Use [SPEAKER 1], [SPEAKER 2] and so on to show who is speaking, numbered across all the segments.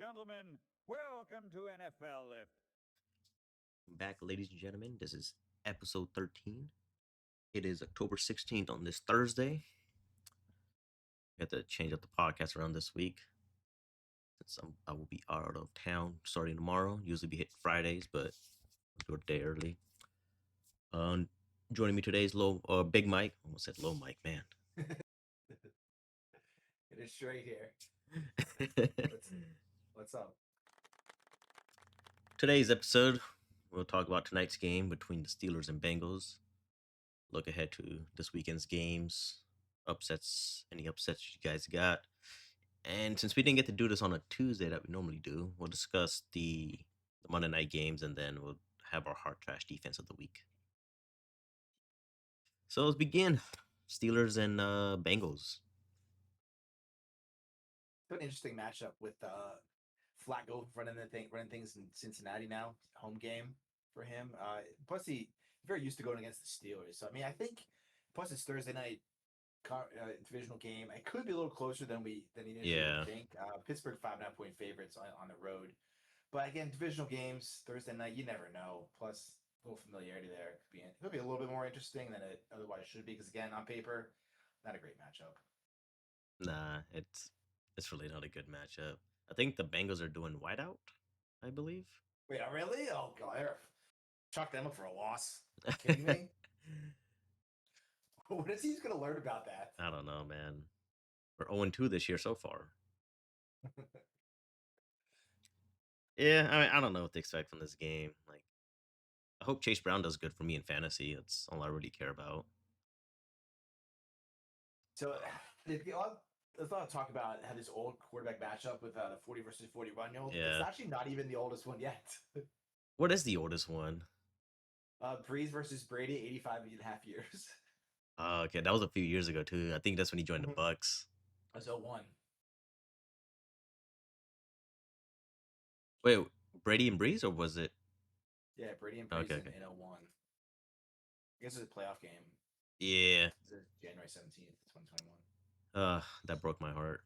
[SPEAKER 1] gentlemen, welcome to NFL Lift.
[SPEAKER 2] Back, ladies and gentlemen. This is episode 13. It is October 16th on this Thursday. We had to change up the podcast around this week since I will be out of town starting tomorrow. Usually be hit Fridays, but I'll do it a day early. Um, Joining me today is Big Mike. Almost said Low Mike, man.
[SPEAKER 3] It is straight here. What's up?
[SPEAKER 2] Today's episode, we'll talk about tonight's game between the Steelers and Bengals. Look ahead to this weekend's games, upsets, any upsets you guys got. And since we didn't get to do this on a Tuesday that we normally do, we'll discuss the Monday night games and then we'll have our hard trash defense of the week. So let's begin. Steelers and Bengals.
[SPEAKER 3] It's an interesting matchup with Flacco running things in Cincinnati now. Home game for him. Plus he's very used to going against the Steelers. So I mean, I think plus it's Thursday night divisional game. It could be a little closer than you initially would think. Pittsburgh 5.5 point favorites on the road, but again, divisional games Thursday night, you never know. Plus a little familiarity there could be a little bit more interesting than it otherwise should be because again, on paper, not a great matchup.
[SPEAKER 2] Nah, it's really not a good matchup. I think the Bengals are doing whiteout, I believe.
[SPEAKER 3] Wait, really? Oh god, chalk them up for a loss. Are you kidding me? What is he going to learn about that?
[SPEAKER 2] I don't know, man. We're 0-2 this year so far. Yeah, I mean, I don't know what to expect from this game. Like, I hope Chase Brown does good for me in fantasy. That's all I really care about.
[SPEAKER 3] So, there's a lot of talk about how this old quarterback matchup with the 40 versus 41-year-old.
[SPEAKER 2] Yeah.
[SPEAKER 3] It's actually not even the oldest one yet.
[SPEAKER 2] What is the oldest one?
[SPEAKER 3] Breeze versus Brady, 85.5 years.
[SPEAKER 2] Okay, that was a few years ago too. I think that's when he joined the Bucks.
[SPEAKER 3] That was 01.
[SPEAKER 2] Wait, Brady and Breeze, or was it?
[SPEAKER 3] Yeah, Brady and Breeze
[SPEAKER 2] Okay.
[SPEAKER 3] in 01. I guess it was a playoff game.
[SPEAKER 2] Yeah.
[SPEAKER 3] It was January 17th, 2021.
[SPEAKER 2] That broke my heart.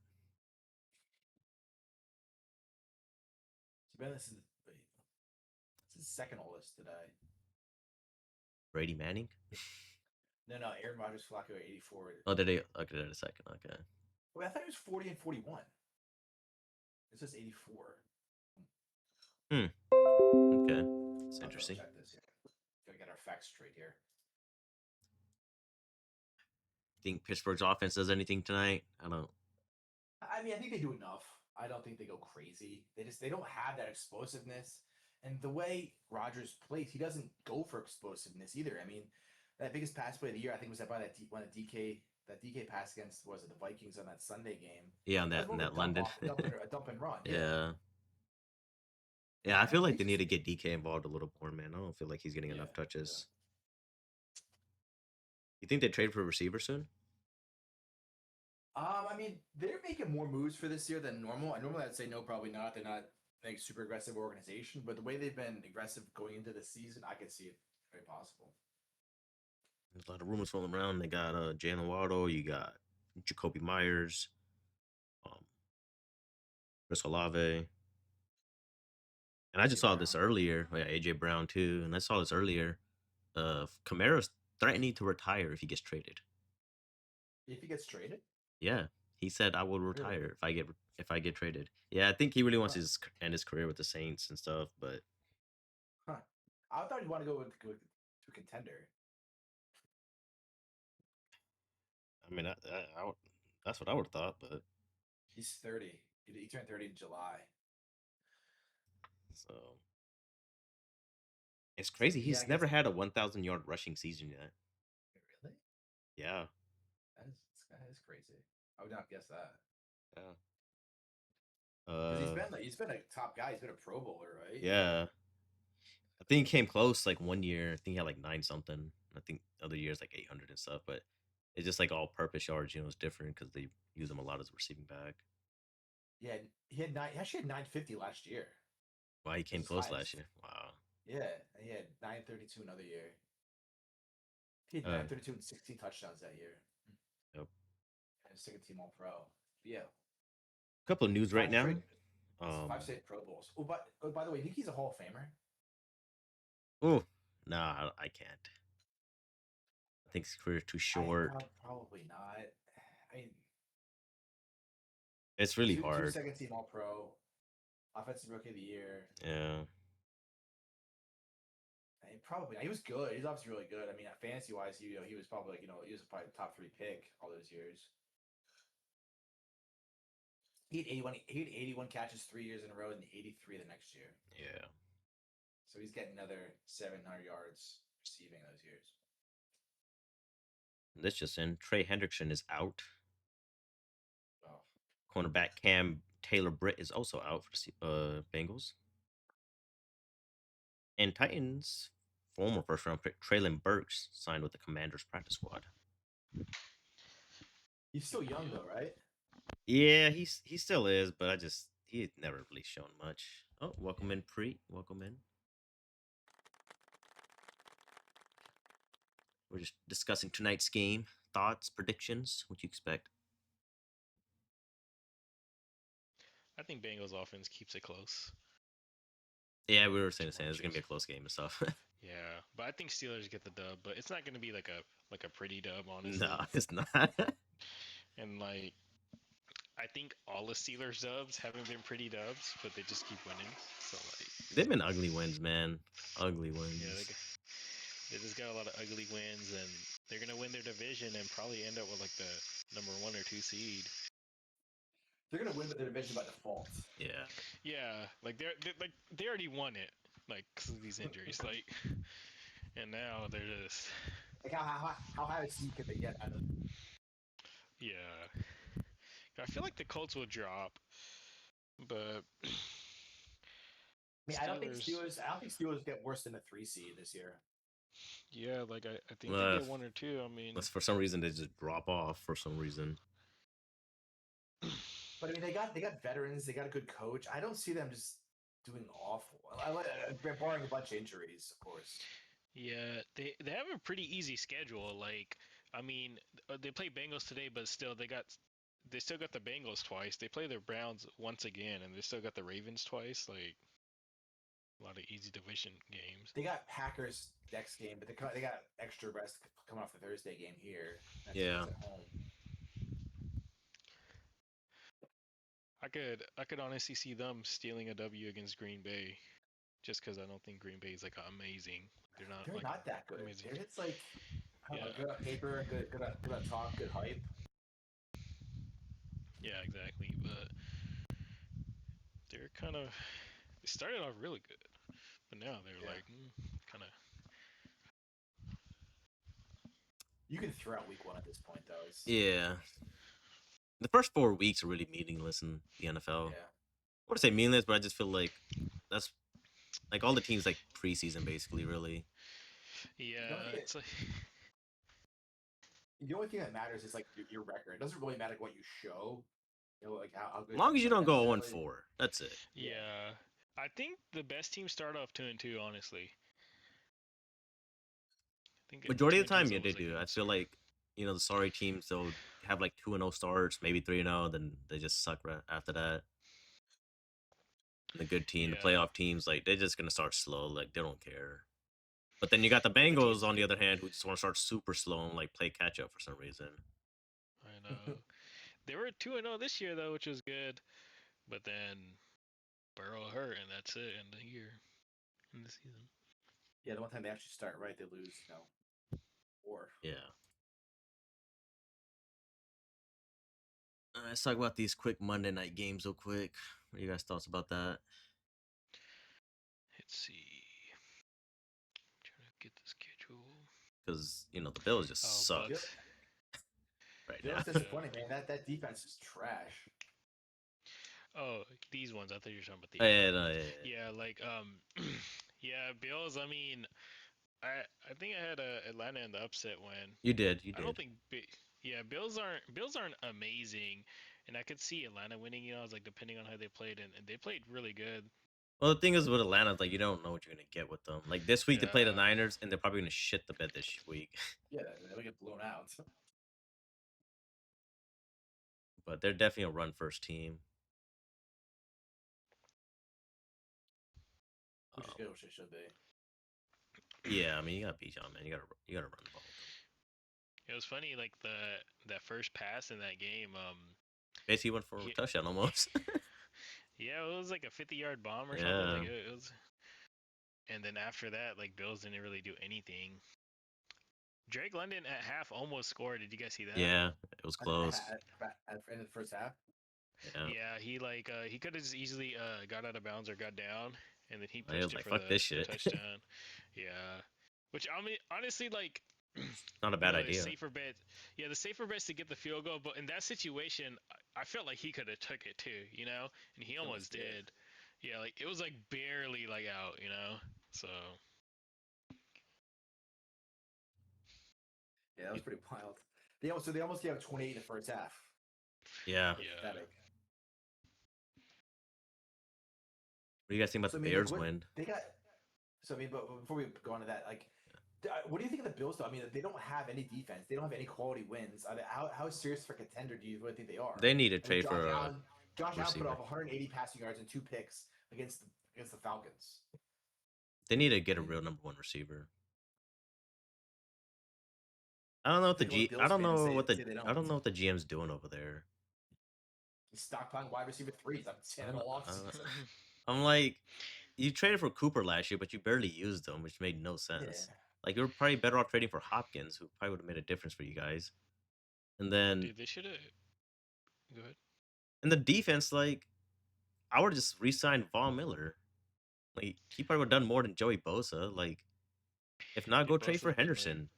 [SPEAKER 3] So, Ben, this is the second oldest today.
[SPEAKER 2] Brady Manning?
[SPEAKER 3] No, Aaron Rodgers, Flacco, 84.
[SPEAKER 2] Oh, did they? Okay, a second. Okay.
[SPEAKER 3] Wait, I thought it was 40 and 41. It says 84.
[SPEAKER 2] Okay. It's interesting.
[SPEAKER 3] Check this. Gotta get our facts straight here.
[SPEAKER 2] Think Pittsburgh's offense does anything tonight? I don't.
[SPEAKER 3] I mean, I think they do enough. I don't think they go crazy. They don't have that explosiveness. And the way Rodgers plays, he doesn't go for explosiveness either. I mean, that biggest pass play of the year, I think, was that by that DK pass against the Vikings on that Sunday game.
[SPEAKER 2] Yeah, on that London.
[SPEAKER 3] A dump and run.
[SPEAKER 2] Yeah. Yeah, I feel like they need to get DK involved a little more, man. I don't feel like he's getting enough touches. You think they trade for a receiver soon?
[SPEAKER 3] I mean, they're making more moves for this year than normal. I normally I'd say no, probably not. They're not a super aggressive organization, but the way they've been aggressive going into the season, I could see it very possible.
[SPEAKER 2] There's a lot of rumors floating around. They got Jalen Waddle, you got Jacoby Myers, Chris Olave. And I just saw this earlier. Yeah, AJ Brown too. And I saw this earlier. Kamara's threatening to retire if he gets traded.
[SPEAKER 3] If he gets traded?
[SPEAKER 2] Yeah, he said I will retire if I get traded. Yeah, I think he really wants to end his career with the Saints and stuff. But
[SPEAKER 3] I thought he'd want to go to a contender.
[SPEAKER 2] I mean, that's what I would have thought. But
[SPEAKER 3] he's 30. He turned 30 in July.
[SPEAKER 2] So it's crazy. He's never had a 1,000-yard rushing season yet.
[SPEAKER 3] Really?
[SPEAKER 2] Yeah.
[SPEAKER 3] That is crazy. I would not guess that.
[SPEAKER 2] Yeah.
[SPEAKER 3] He's been a top guy. He's been a Pro Bowler, right?
[SPEAKER 2] Yeah. I think he came close like one year. I think he had like 9 something. I think other years like 800 and stuff. But it's just like all purpose yards. It's different because they use him a lot as a receiving back.
[SPEAKER 3] Yeah, he actually had 950 last year.
[SPEAKER 2] Wow, he came close last year. Wow.
[SPEAKER 3] Yeah, he had 932 another year. He had 932 and 16 touchdowns that year.
[SPEAKER 2] Yep.
[SPEAKER 3] And second team All Pro. Yeah.
[SPEAKER 2] A couple of news right now.
[SPEAKER 3] 5 state Pro Bowls. Oh, by the way, you think he's a Hall of Famer?
[SPEAKER 2] Oh, no, I can't. I think his career's too short.
[SPEAKER 3] Probably not. I mean,
[SPEAKER 2] It's really
[SPEAKER 3] two
[SPEAKER 2] hard.
[SPEAKER 3] second team All Pro, Offensive Rookie of the Year.
[SPEAKER 2] Yeah.
[SPEAKER 3] I mean, probably he was good. He's obviously really good. I mean, fantasy wise, he was probably like he was probably top 3 pick all those years. He had 81. He had 81 catches 3 years in a row, and 83 the next year.
[SPEAKER 2] Yeah.
[SPEAKER 3] So he's getting another 700 yards receiving those years.
[SPEAKER 2] This just in: Trey Hendrickson is out.
[SPEAKER 3] Oh.
[SPEAKER 2] Cornerback Cam Taylor Britt is also out for the Bengals. And Titans former first round pick Traylon Burks signed with the Commanders practice squad.
[SPEAKER 3] He's still young though, right?
[SPEAKER 2] Yeah, he still is, but he's never really shown much. Oh, welcome in, Preet. Welcome in. We're just discussing tonight's game. Thoughts, predictions, what you expect?
[SPEAKER 4] I think Bengals offense keeps it close.
[SPEAKER 2] Yeah, we were saying the same. It's gonna be a close game and stuff.
[SPEAKER 4] Yeah, but I think Steelers get the dub, but it's not gonna be like a pretty dub, honestly.
[SPEAKER 2] No, it's not.
[SPEAKER 4] And like, I think all the Steelers dubs haven't been pretty dubs, but they just keep winning. So like,
[SPEAKER 2] They've been ugly wins, man. Ugly wins.
[SPEAKER 4] yeah, they just got a lot of ugly wins, and they're gonna win their division and probably end up with like the number 1 or 2 seed.
[SPEAKER 3] They're gonna win their division by default.
[SPEAKER 2] Yeah.
[SPEAKER 4] Yeah, like they already won it, like because of these injuries, like, and now they're just
[SPEAKER 3] Like how high a seed could they get out of?
[SPEAKER 4] yeah. I feel like the Colts will drop, but
[SPEAKER 3] I mean, I don't think Steelers get worse than a 3 seed this year.
[SPEAKER 4] Yeah, like I think they get 1 or 2. I mean,
[SPEAKER 2] for some reason they just drop off for some reason.
[SPEAKER 3] But I mean, they got veterans. They got a good coach. I don't see them just doing awful. Barring a bunch of injuries, of course.
[SPEAKER 4] Yeah, they have a pretty easy schedule. Like, I mean, they play Bengals today, but still they still got the Bengals twice. They play the Browns once again, and they still got the Ravens twice. Like, a lot of easy division games.
[SPEAKER 3] They got Packers next game, but they got extra rest coming off the Thursday game here.
[SPEAKER 2] Yeah.
[SPEAKER 3] At home.
[SPEAKER 4] I could honestly see them stealing a W against Green Bay, just because I don't think Green Bay is like amazing. They're not
[SPEAKER 3] that good.
[SPEAKER 4] amazing.
[SPEAKER 3] It's like good on paper, good on talk, good hype.
[SPEAKER 4] Yeah, exactly. But they're they started off really good, but now they're like kind of.
[SPEAKER 3] You can throw out week 1 at this point, though.
[SPEAKER 2] Yeah. The first 4 weeks are really meaningless in the NFL.
[SPEAKER 3] Yeah.
[SPEAKER 2] I wouldn't say meaningless, but I just feel like that's like all the teams like preseason basically, really.
[SPEAKER 4] Yeah, it's like
[SPEAKER 3] the only thing that matters is like your record. It doesn't really matter what you show. You know, like how good.
[SPEAKER 2] As long as you don't go 0-4, that's it.
[SPEAKER 4] Yeah, I think the best teams start off 2-2. Honestly, I think
[SPEAKER 2] majority of the time, yeah, they do. I feel like the sorry teams, they'll have like 2-0 starts, maybe 3-0, then they just suck right after that. And the good team, the playoff teams, like they're just gonna start slow, like they don't care. But then you got the Bengals on the other hand, who just want to start super slow and like play catch up for some reason.
[SPEAKER 4] I know. They were 2-0 this year though, which was good. But then Burrow hurt, and that's it in the season.
[SPEAKER 3] Yeah, the one time they actually start right, they lose. 4.
[SPEAKER 2] Yeah. Let's talk about these quick Monday night games real quick. What are you guys' thoughts about that?
[SPEAKER 4] Let's see. I'm trying to get the schedule.
[SPEAKER 2] Because, the Bills just suck right now.
[SPEAKER 3] That's disappointing, man. That defense is trash.
[SPEAKER 4] Oh, these ones. I thought you were talking about these.
[SPEAKER 2] Yeah,
[SPEAKER 4] like yeah, Bills. I mean, I think I had Atlanta in the upset win.
[SPEAKER 2] You did.
[SPEAKER 4] I don't think. Yeah, Bills aren't amazing, and I could see Atlanta winning. I was like, depending on how they played, and they played really good.
[SPEAKER 2] Well, the thing is with Atlanta, like you don't know what you're gonna get with them. Like this week they play the Niners, and they're probably gonna shit the bed this week.
[SPEAKER 3] Yeah, they'll get blown out.
[SPEAKER 2] But they're definitely a run first team.
[SPEAKER 3] which is good, which it should be.
[SPEAKER 2] Yeah, I mean, you gotta beat John, man. You gotta run the ball.
[SPEAKER 4] It was funny, like that first pass in that game.
[SPEAKER 2] Basically, went for a
[SPEAKER 4] He-
[SPEAKER 2] touchdown almost.
[SPEAKER 4] Yeah, it was like a 50-yard bomb or something.
[SPEAKER 2] Yeah.
[SPEAKER 4] Like it was. And then after that, like Bills didn't really do anything. Drake London at half almost scored. Did you guys see that?
[SPEAKER 2] Yeah, it was close.
[SPEAKER 3] At the end of the first half.
[SPEAKER 2] Yeah,
[SPEAKER 4] Yeah, he could have just easily got out of bounds or got down, and then he
[SPEAKER 2] I was
[SPEAKER 4] pushed it
[SPEAKER 2] like,
[SPEAKER 4] for
[SPEAKER 2] "Fuck
[SPEAKER 4] the
[SPEAKER 2] this shit."
[SPEAKER 4] touchdown. Yeah, which I mean, honestly, like
[SPEAKER 2] Not a bad idea.
[SPEAKER 4] safer bet. Yeah, the safer bet's to get the field goal, but in that situation, I felt like he could have took it too, you know, and he almost did. Yeah, like it was like barely like out, you know. So
[SPEAKER 3] Yeah, that was pretty wild. They almost gave up 28 in the first half.
[SPEAKER 2] Yeah.
[SPEAKER 4] yeah,
[SPEAKER 3] Pathetic.
[SPEAKER 2] What do you guys think about
[SPEAKER 3] So,
[SPEAKER 2] the
[SPEAKER 3] I mean,
[SPEAKER 2] Bears
[SPEAKER 3] what-
[SPEAKER 2] win?
[SPEAKER 3] They got. So I mean, but before we go on to that, like, what do you think of the Bills? Though, I mean, they don't have any defense. They don't have any quality wins. How serious for a contender do you really think they are?
[SPEAKER 2] They need to
[SPEAKER 3] I mean,
[SPEAKER 2] trade for a
[SPEAKER 3] Josh Allen put
[SPEAKER 2] receiver.
[SPEAKER 3] off 180 passing yards and 2 picks against the Falcons.
[SPEAKER 2] They need to get a real number one receiver. I don't know what the
[SPEAKER 3] Think
[SPEAKER 2] G.
[SPEAKER 3] about
[SPEAKER 2] I don't
[SPEAKER 3] Bills fans
[SPEAKER 2] know
[SPEAKER 3] say-
[SPEAKER 2] what
[SPEAKER 3] say
[SPEAKER 2] the.
[SPEAKER 3] they
[SPEAKER 2] I don't
[SPEAKER 3] don't.
[SPEAKER 2] know what the GM's doing over there.
[SPEAKER 3] He's stockpiling wide receiver 3s. I'm saying in the
[SPEAKER 2] I
[SPEAKER 3] offseason.
[SPEAKER 2] don't- I'm like, you traded for Cooper last year, but you barely used him, which made no
[SPEAKER 3] Yeah.
[SPEAKER 2] sense. Like, you were probably better off trading for Hopkins, who probably would have made a difference for you guys. And then
[SPEAKER 4] dude, they should have. Go ahead.
[SPEAKER 2] in the defense, like, I would have just re-signed Von Miller. Like, he probably would have done more than Joey Bosa. Like, if not,
[SPEAKER 4] Yeah,
[SPEAKER 2] go trade
[SPEAKER 4] Bosa's
[SPEAKER 2] for
[SPEAKER 4] been, like-
[SPEAKER 2] Henderson.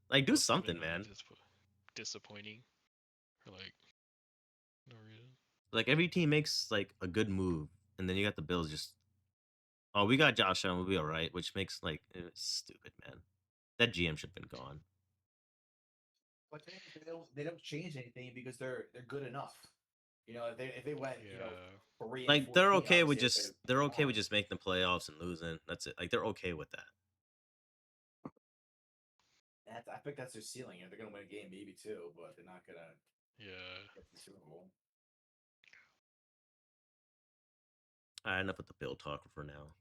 [SPEAKER 2] Like, do
[SPEAKER 4] Bosa's
[SPEAKER 2] something,
[SPEAKER 4] been, like,
[SPEAKER 2] man.
[SPEAKER 4] disappointing for like no reason.
[SPEAKER 2] Like, every team makes like a good move, and then you got the Bills just, oh, we got Josh Allen, we'll be all right, which makes like it's stupid, man. That GM should have been gone.
[SPEAKER 3] But they don't change anything because they're good enough. You know, if they went,
[SPEAKER 4] Yeah.
[SPEAKER 3] 3 and
[SPEAKER 2] Like, they're
[SPEAKER 3] 14,
[SPEAKER 2] okay with
[SPEAKER 3] obviously,
[SPEAKER 2] just
[SPEAKER 3] they're
[SPEAKER 2] they're okay with
[SPEAKER 3] gone.
[SPEAKER 2] just making the playoffs and losing. That's it. Like, they're okay with that.
[SPEAKER 3] I think that's their ceiling. They're gonna win a game, maybe 2, but they're not gonna
[SPEAKER 4] Yeah.
[SPEAKER 3] get the Super Bowl.
[SPEAKER 2] I enough with the Bill talk for now.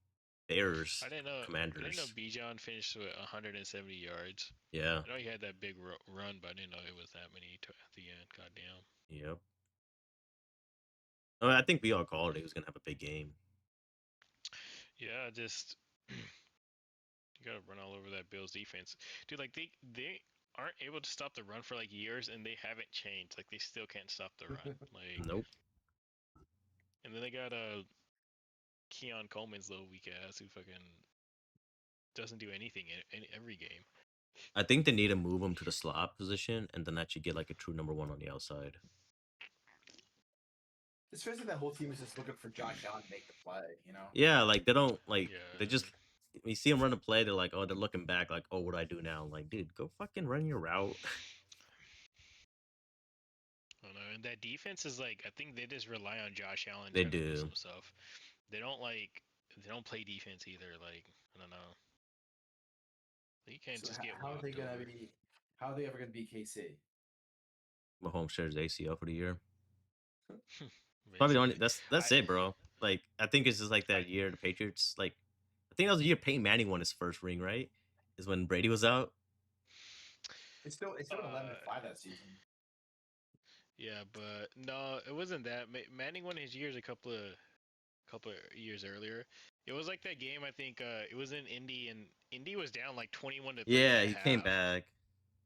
[SPEAKER 2] Bears,
[SPEAKER 4] I didn't know. I
[SPEAKER 2] Commanders.
[SPEAKER 4] didn't know Bijan finished with 170 yards.
[SPEAKER 2] Yeah.
[SPEAKER 4] I know he had that big run, but I didn't know it was that many at the end. Goddamn.
[SPEAKER 2] Yep. I think we all called it. He was gonna have a big game.
[SPEAKER 4] Yeah, just you gotta run all over that Bills defense, dude. Like they aren't able to stop the run for like years, and they haven't changed. Like they still can't stop the run. Like,
[SPEAKER 2] Nope.
[SPEAKER 4] and then they got Keon Coleman's little weak ass who fucking doesn't do anything in every game.
[SPEAKER 2] I think they need to move him to the slot position and then actually get like a true number one on the outside.
[SPEAKER 3] It's crazy that whole team is just looking for Josh Allen to make the play. You know.
[SPEAKER 2] Yeah, like they don't like they
[SPEAKER 4] Yeah.
[SPEAKER 2] just when you see them run a play, they're like, oh, they're looking back, like, oh, what do I do now? I'm like, dude, go fucking run your route.
[SPEAKER 4] I don't know, and that defense is like I think they just rely on Josh Allen.
[SPEAKER 2] They
[SPEAKER 4] trying to do
[SPEAKER 2] do.
[SPEAKER 4] some stuff. They don't play defense either. Like I don't know. You can't
[SPEAKER 3] So
[SPEAKER 4] just get
[SPEAKER 3] how are they
[SPEAKER 4] walked
[SPEAKER 3] gonna
[SPEAKER 4] over.
[SPEAKER 3] be? How are they ever gonna beat KC?
[SPEAKER 2] Mahomes shares ACL for the year. Probably the only
[SPEAKER 4] Basically.
[SPEAKER 2] that's
[SPEAKER 4] I-
[SPEAKER 2] it, bro. Like I think it's just like that year the Patriots like I think that was the year Peyton Manning won his first ring, right? Is when Brady was out.
[SPEAKER 3] It's still 11-5 that season.
[SPEAKER 4] Yeah, but no, it wasn't that. Manning won his years a couple of years earlier. It was like that game. I think it was in Indy, and Indy was down like 21-3.
[SPEAKER 2] Yeah,
[SPEAKER 4] at
[SPEAKER 2] he came
[SPEAKER 4] half.
[SPEAKER 2] back.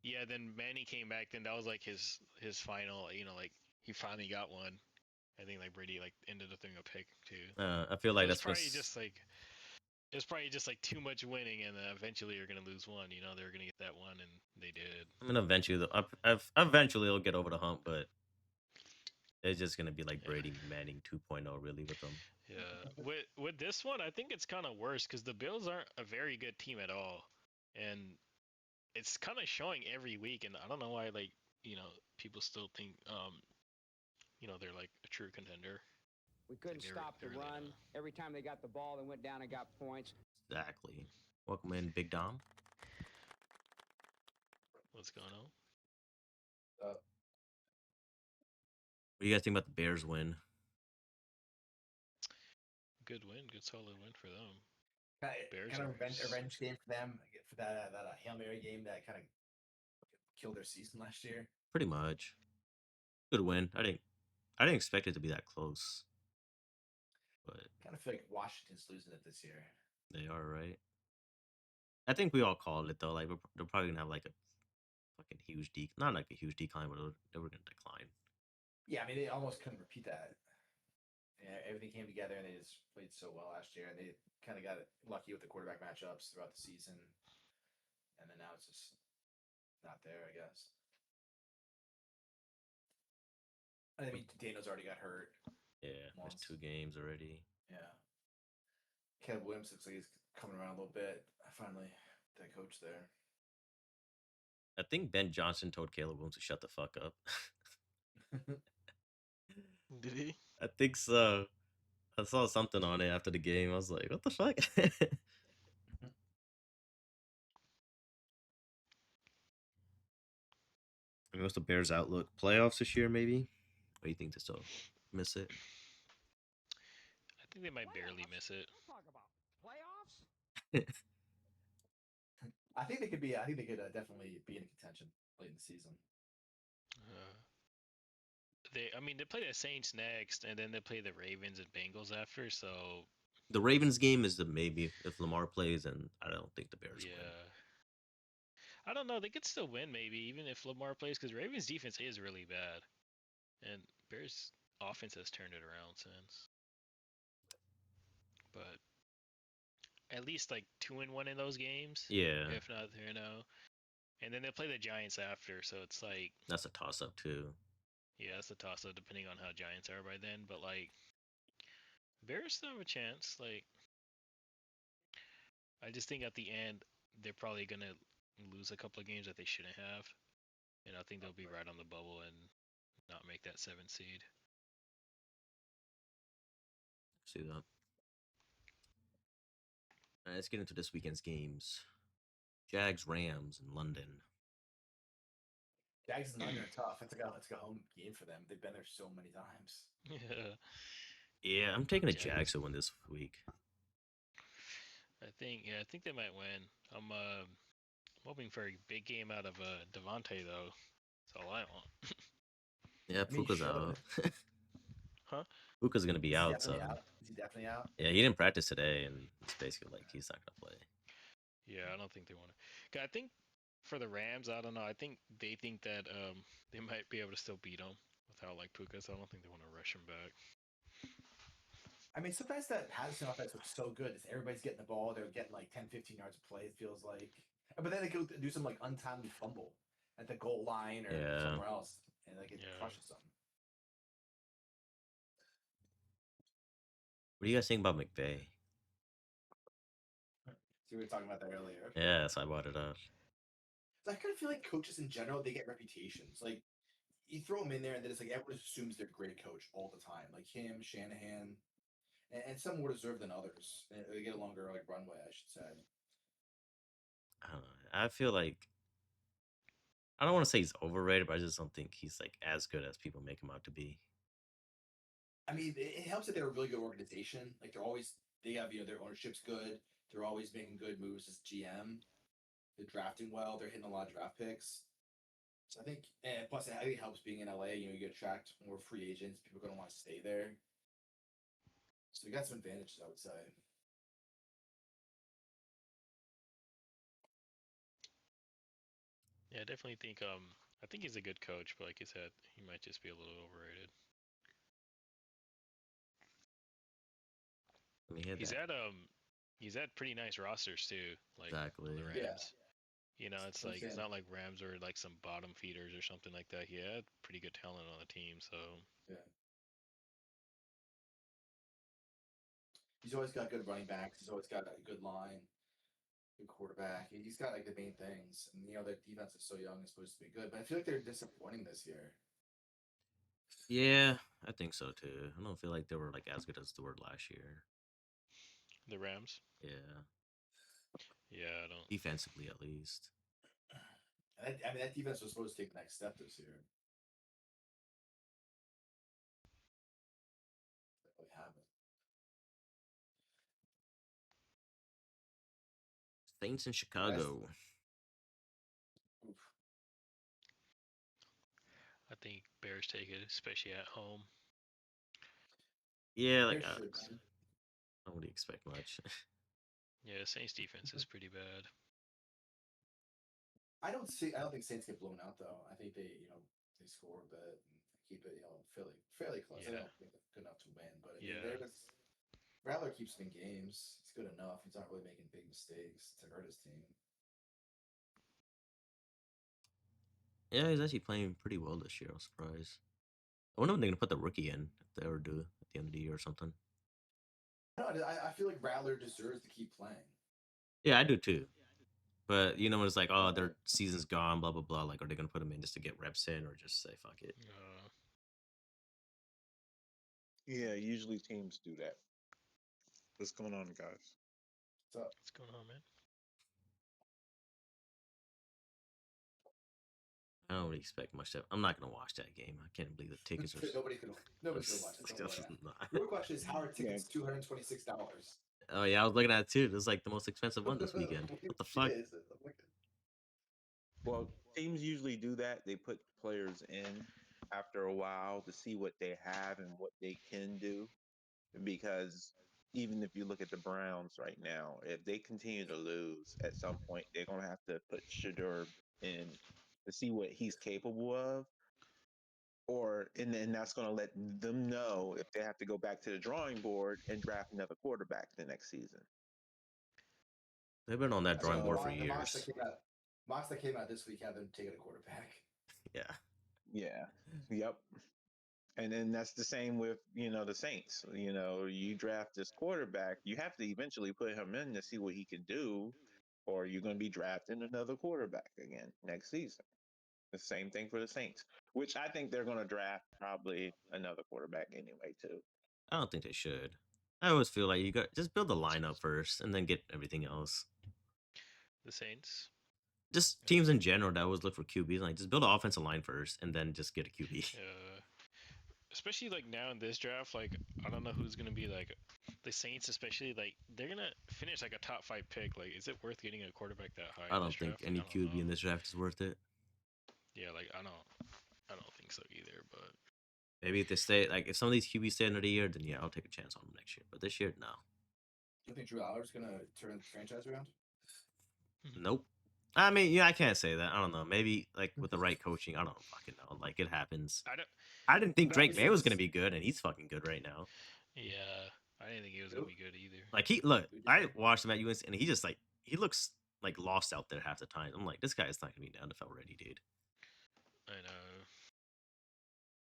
[SPEAKER 4] Yeah, then Manning came back. Then that was like his final. You know, like he finally got one. I think like Brady like ended up throwing a pick too.
[SPEAKER 2] I feel like
[SPEAKER 4] It was
[SPEAKER 2] that's
[SPEAKER 4] probably
[SPEAKER 2] what's
[SPEAKER 4] just like it was probably just like too much winning, and then eventually you're gonna lose one. You know, they were gonna get that one, and they did.
[SPEAKER 2] I mean eventually eventually they'll get over the hump, but it's just gonna be like
[SPEAKER 4] Yeah.
[SPEAKER 2] Brady Manning 2.0 really with them.
[SPEAKER 4] Yeah, with this one, I think it's kind of worse because the Bills aren't a very good team at all, and it's kind of showing every week. And I don't know why, like people still think, they're like a true contender.
[SPEAKER 5] We couldn't
[SPEAKER 4] they're-
[SPEAKER 5] stop the
[SPEAKER 4] they're really
[SPEAKER 5] run.
[SPEAKER 4] not.
[SPEAKER 5] Every time they got the ball, they went down and got points.
[SPEAKER 2] Exactly. Welcome in, Big Dom.
[SPEAKER 4] What's going on?
[SPEAKER 2] What do you guys think about the Bears win?
[SPEAKER 4] good win, good solid win for them. Bears
[SPEAKER 3] Kind of
[SPEAKER 4] are
[SPEAKER 3] revenge game for them for that Hail Mary game that kind of killed their season last year.
[SPEAKER 2] Pretty much. Good win. I didn't expect it to be that close, but
[SPEAKER 3] Kind of feel like Washington's losing it this year.
[SPEAKER 2] they are right. I think we all called it though. Like they're probably gonna have like a fucking huge not like a huge decline, but they were gonna decline.
[SPEAKER 3] Yeah, I mean they almost couldn't repeat that. Yeah, everything came together and they just played so well last year, and they kind of got lucky with the quarterback matchups throughout the season, and then now it's just not there, I guess. I mean, Daniels already got hurt.
[SPEAKER 2] Yeah,
[SPEAKER 3] Once.
[SPEAKER 2] there's 2 games already.
[SPEAKER 3] Yeah. Caleb Williams looks like he's coming around a little bit. Finally, that coach there.
[SPEAKER 2] I think Ben Johnson told Caleb Williams to shut the fuck up.
[SPEAKER 4] Did he?
[SPEAKER 2] I think so. I saw something on it after the game. I was like, what the fuck? I mean, what's the Bears' outlook? Playoffs this year, maybe? Or do you think they still miss it?
[SPEAKER 4] I think they might barely miss it.
[SPEAKER 5] Talk about playoffs.
[SPEAKER 3] I think they could be. I think they could definitely be in contention late in the season.
[SPEAKER 4] I mean, they play the Saints next, and then they play the Ravens and Bengals after. So
[SPEAKER 2] The Ravens game is the maybe if Lamar plays, and I don't think the Bears
[SPEAKER 4] yeah,
[SPEAKER 2] win.
[SPEAKER 4] I don't know. They could still win maybe even if Lamar plays, because Ravens defense is really bad, and Bears offense has turned it around since. But at least like 2-1 in those games,
[SPEAKER 2] Yeah,
[SPEAKER 4] if not 3-0. And then they play the Giants after, so it's like
[SPEAKER 2] that's a toss up too.
[SPEAKER 4] yeah, it's a toss up depending on how Giants are by then. But like Bears still have a chance. Like I just think at the end they're probably gonna lose a couple of games that they shouldn't have, and I think they'll be right on the bubble and not make that 7th seed.
[SPEAKER 2] See that. Let's get into this weekend's games. Jags Rams in London.
[SPEAKER 3] Jags and London are tough. It's like a home game for them. They've been there so many times.
[SPEAKER 4] Yeah,
[SPEAKER 2] Yeah, I'm taking the
[SPEAKER 4] Jags.
[SPEAKER 2] Jags to win this week.
[SPEAKER 4] I think they might win. I'm hoping for a big game out of Devontae though. That's all I want.
[SPEAKER 2] Yeah,
[SPEAKER 3] I mean,
[SPEAKER 2] Puka's
[SPEAKER 3] should.
[SPEAKER 2] out.
[SPEAKER 4] Huh?
[SPEAKER 2] Puka's gonna be
[SPEAKER 3] Is he
[SPEAKER 2] out, so
[SPEAKER 3] definitely out? Is he definitely out?
[SPEAKER 2] yeah, he didn't practice today, and it's basically like he's not gonna play.
[SPEAKER 4] Yeah, I don't think they want to. I think for the Rams, I don't know. I think they think that they might be able to still beat them without like Puka, so I don't think they want to rush him back.
[SPEAKER 3] I mean, sometimes that Patterson offense looks so good. Everybody's getting the ball. They're getting like 10, 15 yards of play, it feels like. But then they go do some like untimely fumble at the goal line or
[SPEAKER 2] Yeah.
[SPEAKER 3] somewhere else, and like it
[SPEAKER 4] Yeah.
[SPEAKER 3] crushes them.
[SPEAKER 2] What do you guys think about McVay?
[SPEAKER 3] So we were talking about that earlier.
[SPEAKER 2] Yeah, so I brought it up.
[SPEAKER 3] So I kind of feel like coaches in general, they get reputations. Like, you throw them in there, and then it's like everyone assumes they're a great coach all the time. Like him, Shanahan, and some more deserved than others. And they get a longer like runway, I should say.
[SPEAKER 2] I don't know. I feel like I don't want to say he's overrated, but I just don't think he's like as good as people make him out to be.
[SPEAKER 3] I mean, it helps that they're a really good organization. Like they have their ownership's good. They're always making good moves as GM. They're drafting well. They're hitting a lot of draft picks. So I think, and plus, I think it helps being in LA. You attract more free agents. People are going to want to stay there. So you got some advantages, I would say.
[SPEAKER 4] Yeah, I definitely think I think he's a good coach, but like you said, he might just be a little overrated.
[SPEAKER 2] I mean, he had
[SPEAKER 4] He's
[SPEAKER 2] that-
[SPEAKER 4] had pretty nice rosters too, like
[SPEAKER 2] Exactly.
[SPEAKER 4] the Rams.
[SPEAKER 3] Yeah.
[SPEAKER 4] It's
[SPEAKER 3] I'm
[SPEAKER 4] like it's
[SPEAKER 3] saying.
[SPEAKER 4] not like Rams are like some bottom feeders or something like that. He had pretty good talent on the team, so
[SPEAKER 3] Yeah. He's always got good running backs. He's always got a good line, good quarterback. He's got like the main things. And their defense is so young, it's supposed to be good. But I feel like they're disappointing this year.
[SPEAKER 2] Yeah, I think so too. I don't feel like they were like as good as they were last year.
[SPEAKER 4] the Rams.
[SPEAKER 2] Yeah,
[SPEAKER 4] Yeah, I don't.
[SPEAKER 2] defensively at least.
[SPEAKER 3] And that defense was supposed to take the next step this year. They haven't.
[SPEAKER 2] Saints in Chicago.
[SPEAKER 3] Oof.
[SPEAKER 4] I think Bears take it, especially at home.
[SPEAKER 2] Yeah, like
[SPEAKER 3] Bears
[SPEAKER 2] I
[SPEAKER 3] should,
[SPEAKER 2] don't
[SPEAKER 3] man.
[SPEAKER 2] really expect much.
[SPEAKER 4] Yeah, Saints defense is pretty bad.
[SPEAKER 3] I don't think Saints get blown out though. I think they score a bit and keep it fairly close. I
[SPEAKER 4] Yeah.
[SPEAKER 3] don't think they're good enough to win, but I mean
[SPEAKER 4] Yeah.
[SPEAKER 3] they're just Rattler keeps them in games. It's good enough. He's not really making big mistakes to hurt his team.
[SPEAKER 2] Yeah, he's actually playing pretty well this year. I'm surprised. I wonder when they're gonna put the rookie in if they ever do at the end of the year or something.
[SPEAKER 3] No, I feel like Rattler deserves to keep playing.
[SPEAKER 2] Yeah, I do too. But you know when it's like, oh, their season's gone, blah blah blah. Like, are they gonna put him in just to get reps in, or just say fuck it?
[SPEAKER 6] Yeah, usually teams do that. What's going on, guys?
[SPEAKER 3] So
[SPEAKER 4] What's going on, man?
[SPEAKER 2] I don't really expect much. I'm not gonna watch that game. I can't believe the tickets are.
[SPEAKER 3] nobody's gonna watch it. Don't worry.
[SPEAKER 2] Not-
[SPEAKER 3] The real question is how are tickets $226?
[SPEAKER 2] Oh yeah, I was looking at it too. It was like the most expensive one this weekend. What the fuck?
[SPEAKER 3] It is.
[SPEAKER 6] Well, teams usually do that. They put players in after a while to see what they have and what they can do. Because even if you look at the Browns right now, if they continue to lose, at some point they're gonna have to put Shador in to see what he's capable of. And then that's going to let them know if they have to go back to the drawing board and draft another quarterback the next season.
[SPEAKER 2] They've been on that drawing board for
[SPEAKER 3] The Moss
[SPEAKER 2] years.
[SPEAKER 3] that came out this week had them taking a quarterback.
[SPEAKER 2] Yeah.
[SPEAKER 6] Yeah. Yep. And then that's the same with, the Saints. You draft this quarterback, you have to eventually put him in to see what he can do, or you're going to be drafting another quarterback again next season. The same thing for the Saints, which I think they're going to draft probably another quarterback anyway, too.
[SPEAKER 2] I don't think they should. I always feel like you got just build the lineup first and then get everything else.
[SPEAKER 4] The Saints.
[SPEAKER 2] Just teams in general that always look for QBs. Like just build an offensive line first and then just get a QB.
[SPEAKER 4] Especially like now in this draft, like I don't know who's gonna be like the Saints, especially like they're gonna finish like a top 5 pick. Like, is it worth getting a quarterback that high?
[SPEAKER 2] I
[SPEAKER 4] in
[SPEAKER 2] don't
[SPEAKER 4] this
[SPEAKER 2] think
[SPEAKER 4] draft?
[SPEAKER 2] any
[SPEAKER 4] I don't
[SPEAKER 2] QB in
[SPEAKER 4] know.
[SPEAKER 2] this draft is worth it.
[SPEAKER 4] Yeah, like I don't think so either. But
[SPEAKER 2] Maybe if they stay, like if some of these QBs stay another year, then yeah, I'll take a chance on them next year. But this year, no.
[SPEAKER 3] Do you think Drew Aller's gonna turn the franchise around?
[SPEAKER 2] Nope. I mean, yeah, I can't say that. I don't know. Maybe like with the right coaching, I don't fucking know. Like it happens. I didn't think Drake May was gonna be good, and he's fucking good right now.
[SPEAKER 4] Yeah, I didn't think he was gonna be good either.
[SPEAKER 2] Like I watched him at UNC, and he just like he looks like lost out there half the time. I'm like, this guy is not gonna be NFL ready, dude.
[SPEAKER 4] I know.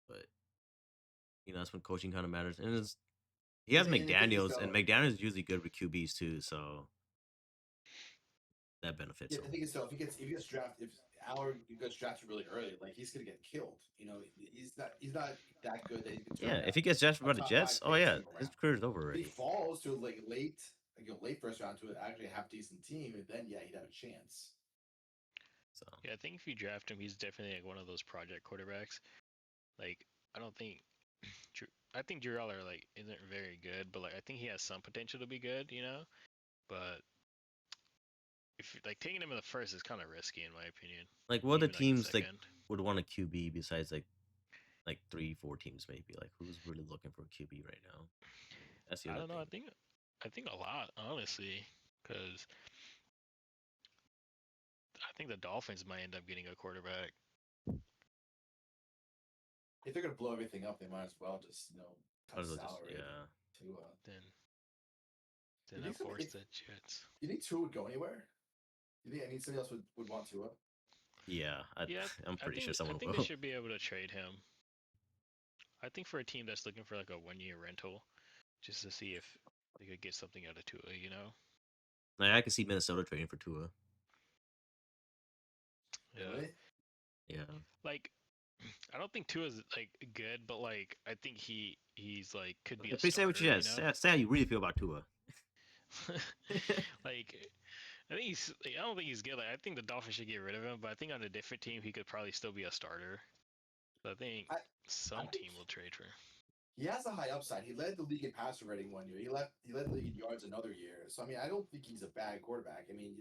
[SPEAKER 2] But that's when coaching kind of matters, and he has
[SPEAKER 3] And the thing is,
[SPEAKER 2] McDaniels,
[SPEAKER 3] though-
[SPEAKER 2] and McDaniels is usually good with QBs too, so that benefits
[SPEAKER 3] Yeah,
[SPEAKER 2] him.
[SPEAKER 3] the thing is, though, if he gets drafted, if Aller gets drafted really early, like he's gonna get killed. He's not that good that he can turn
[SPEAKER 2] Yeah,
[SPEAKER 3] around.
[SPEAKER 2] if he gets drafted by
[SPEAKER 3] A
[SPEAKER 2] the
[SPEAKER 3] top
[SPEAKER 2] Jets,
[SPEAKER 3] 5
[SPEAKER 2] oh
[SPEAKER 3] pick
[SPEAKER 2] yeah,
[SPEAKER 3] single
[SPEAKER 2] his
[SPEAKER 3] round.
[SPEAKER 2] career's over
[SPEAKER 3] If he
[SPEAKER 2] already.
[SPEAKER 3] falls to like late first round to actually a half decent team, and then yeah, he'd have a chance.
[SPEAKER 2] So
[SPEAKER 4] Yeah, I think if you draft him, he's definitely like one of those project quarterbacks. Like I don't think. I think Drew Aller like isn't very good, but like I think he has some potential to be good, But if like taking him in the first is kind of risky in my opinion.
[SPEAKER 2] like what other
[SPEAKER 4] Even,
[SPEAKER 2] teams like
[SPEAKER 4] second.
[SPEAKER 2] would want a QB besides like 3-4 teams maybe? Like who's really looking for a QB right now? That's the
[SPEAKER 4] I
[SPEAKER 2] other
[SPEAKER 4] don't know.
[SPEAKER 2] thing.
[SPEAKER 4] I think a lot honestly, because I think the Dolphins might end up getting a quarterback.
[SPEAKER 3] If they're gonna blow everything up, they might as well just cut
[SPEAKER 2] Or they'll just-
[SPEAKER 3] salary.
[SPEAKER 2] yeah.
[SPEAKER 4] Then
[SPEAKER 3] You
[SPEAKER 4] of
[SPEAKER 3] think
[SPEAKER 4] course
[SPEAKER 3] if-
[SPEAKER 4] the Jets.
[SPEAKER 3] You think Tua would go anywhere? You think somebody else would want Tua?
[SPEAKER 2] Yeah,
[SPEAKER 4] Yeah,
[SPEAKER 2] I'm pretty sure
[SPEAKER 4] I
[SPEAKER 2] someone
[SPEAKER 4] think
[SPEAKER 2] will.
[SPEAKER 4] they should be able to trade him. I think for a team that's looking for like a 1-year rental, just to see if they could get something out of Tua.
[SPEAKER 2] Like, I can see Minnesota trading for Tua.
[SPEAKER 4] Yeah.
[SPEAKER 3] Really?
[SPEAKER 2] Yeah.
[SPEAKER 4] Like, I don't think Tua's like good, but like I think he's like could be a
[SPEAKER 2] Please say what you
[SPEAKER 4] starter,
[SPEAKER 2] said. Say how you really feel about Tua.
[SPEAKER 4] Like, I think I don't think he's good. Like, I think the Dolphins should get rid of him, but I think on a different team he could probably still be a starter. So I think some
[SPEAKER 3] think-
[SPEAKER 4] team will trade for him.
[SPEAKER 3] he has a high upside. He led the league in passer rating one year. He led the league in yards another year. So I mean, I don't think he's a bad quarterback. I mean,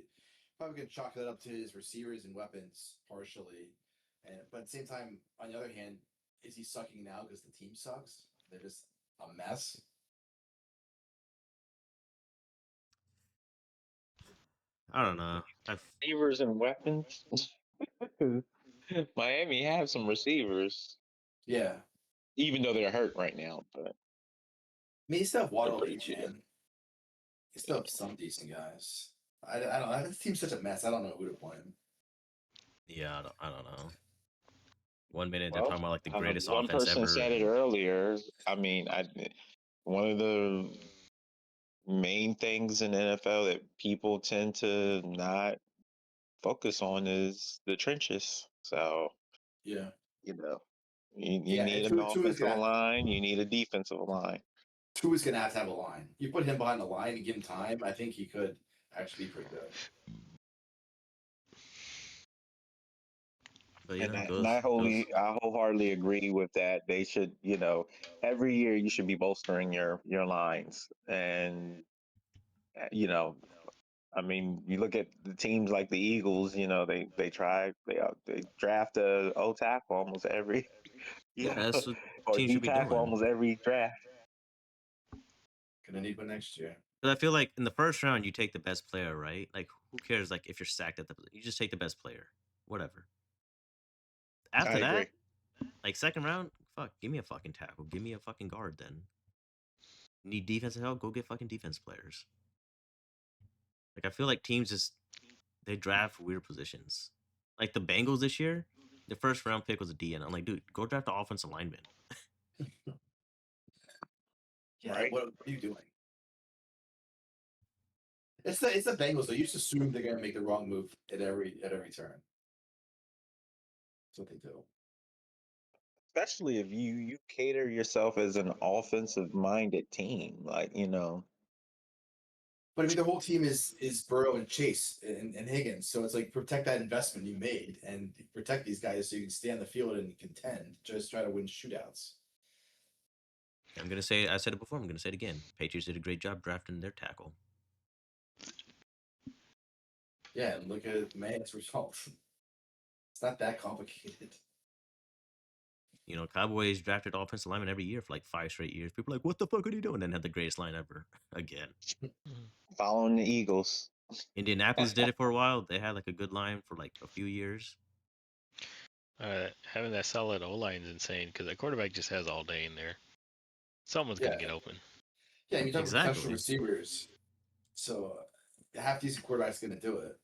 [SPEAKER 3] probably gonna chalk that up to his receivers and weapons partially. But at the same time, on the other hand, is he sucking now because the team sucks? They're just a mess.
[SPEAKER 2] I don't know.
[SPEAKER 6] Receivers and weapons. Miami have some receivers,
[SPEAKER 3] Yeah.
[SPEAKER 6] even though they're hurt right now. But
[SPEAKER 3] I mean, you still have Waddle
[SPEAKER 6] pretty
[SPEAKER 3] Leach,
[SPEAKER 6] good.
[SPEAKER 3] man. You still have some decent guys. I don't know. This team's such a mess. I don't know who to blame.
[SPEAKER 2] Yeah, I don't know. 1 minute they're
[SPEAKER 6] well,
[SPEAKER 2] talking about like the greatest
[SPEAKER 6] one
[SPEAKER 2] offense
[SPEAKER 6] person
[SPEAKER 2] ever.
[SPEAKER 6] said it earlier. I mean, one of the main things in the NFL that people tend to not focus on is the trenches. So,
[SPEAKER 3] Yeah.
[SPEAKER 6] you know, you
[SPEAKER 3] Yeah, and
[SPEAKER 6] need an
[SPEAKER 3] Tua's
[SPEAKER 6] offensive line, you need a defensive line.
[SPEAKER 3] Tua's gonna have to have a line. You put him behind the line and give him time, I think he could actually be pretty good.
[SPEAKER 2] But you
[SPEAKER 6] And
[SPEAKER 2] know,
[SPEAKER 6] I wholeheartedly agree with that. They should, every year you should be bolstering your lines. And I mean, you look at the teams like the Eagles. They draft a O tackle almost every,
[SPEAKER 2] yeah, that's what
[SPEAKER 6] or
[SPEAKER 2] teams
[SPEAKER 6] D
[SPEAKER 2] should be
[SPEAKER 6] tackle
[SPEAKER 2] doing.
[SPEAKER 6] almost every draft.
[SPEAKER 3] Gonna need one next year.
[SPEAKER 2] But I feel like in the first round you take the best player, right? Like who cares? Like if you're sacked at you just take the best player, whatever. After
[SPEAKER 6] I agree.
[SPEAKER 2] that, like second round, fuck, give me a fucking tackle, give me a fucking guard. Then need defensive help, go get fucking defense players. Like I feel like teams just they draft weird positions. Like the Bengals this year, the first round pick was a DN. I'm like, dude, go draft the offensive lineman.
[SPEAKER 3] Yeah,
[SPEAKER 6] Right.
[SPEAKER 3] what are you doing? It's the Bengals though. You just assume they're gonna make the wrong move at every turn. That's what they do.
[SPEAKER 6] Especially if you cater yourself as an offensive minded team,
[SPEAKER 3] But I mean, the whole team is Burrow and Chase and Higgins. So it's like protect that investment you made and protect these guys so you can stay on the field and contend. Just try to win shootouts.
[SPEAKER 2] I'm gonna say I said it before. I'm gonna say it again. Patriots did a great job drafting their tackle.
[SPEAKER 3] Yeah, and look at May's results. It's not that complicated.
[SPEAKER 2] You know, Cowboys drafted offensive linemen every year for like 5 straight years. People are like, what the fuck are you doing? Then had the greatest line ever again.
[SPEAKER 6] following the Eagles.
[SPEAKER 2] Indianapolis did it for a while. They had like a good line for like a few years.
[SPEAKER 4] Having that solid O line is insane because the quarterback just has all day in there. Someone's gonna get open.
[SPEAKER 3] Yeah, I mean, talking about potential
[SPEAKER 2] Exactly.
[SPEAKER 3] receivers. So half decent quarterback's gonna do it.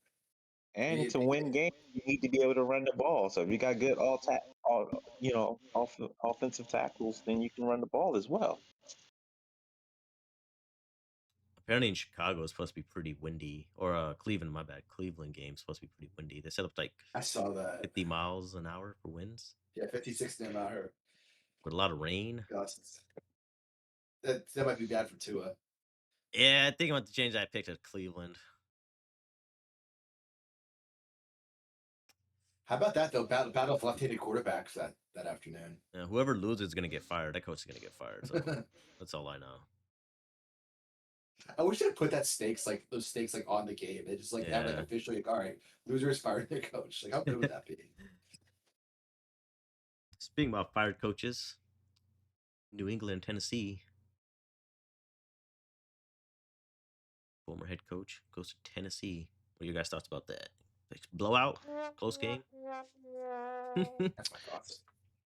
[SPEAKER 6] And to win games, you need to be able to run the ball. So if you got good offensive tackles, then you can run the ball as well.
[SPEAKER 2] Apparently in Chicago it's supposed to be pretty windy. Or Cleveland, my bad. Cleveland game's supposed to be pretty windy. They set up like
[SPEAKER 3] I saw that.
[SPEAKER 2] 50 miles an hour for winds.
[SPEAKER 3] Yeah, 56 an hour.
[SPEAKER 2] With a lot of rain.
[SPEAKER 3] Gusts. That might be bad for Tua.
[SPEAKER 2] Yeah, I think I'm going to change that pick to Cleveland.
[SPEAKER 3] How about that though? Battle of left-handed quarterbacks that afternoon.
[SPEAKER 2] Whoever loses is going to get fired. That coach is going to get fired. So that's all I know.
[SPEAKER 3] I wish they put those stakes like on the game. They just have like officially like, all right, loser is fired their coach. Like how good would that be?
[SPEAKER 2] Speaking about fired coaches, New England, Tennessee. Former head coach goes to Tennessee. What are your guys' thoughts about that? Like, blowout, close game.
[SPEAKER 3] That's my thoughts.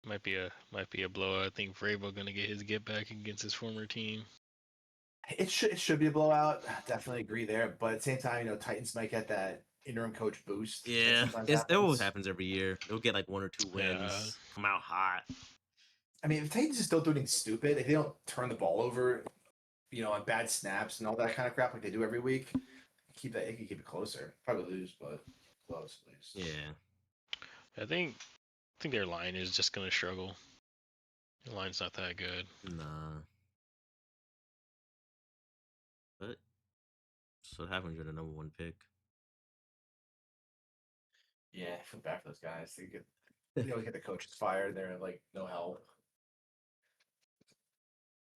[SPEAKER 4] Might be a blowout. I think Vrabel gonna get his get back against his former team.
[SPEAKER 3] It should be a blowout. Definitely agree there. But at the same time, Titans might get that interim coach boost.
[SPEAKER 2] Yeah, it always happens every year. They'll get like 1 or 2 wins, come out hot.
[SPEAKER 3] I mean, if Titans just don't do anything stupid, if they don't turn the ball over, on bad snaps and all that kind of crap like they do every week, keep it closer. Probably lose, but close at least.
[SPEAKER 2] Yeah.
[SPEAKER 4] I think their line is just gonna struggle. The line's not that good.
[SPEAKER 2] Nah. But that's what happens with the number 1 pick.
[SPEAKER 3] Yeah, I feel bad for those guys. They get the coaches fired. They're like no help.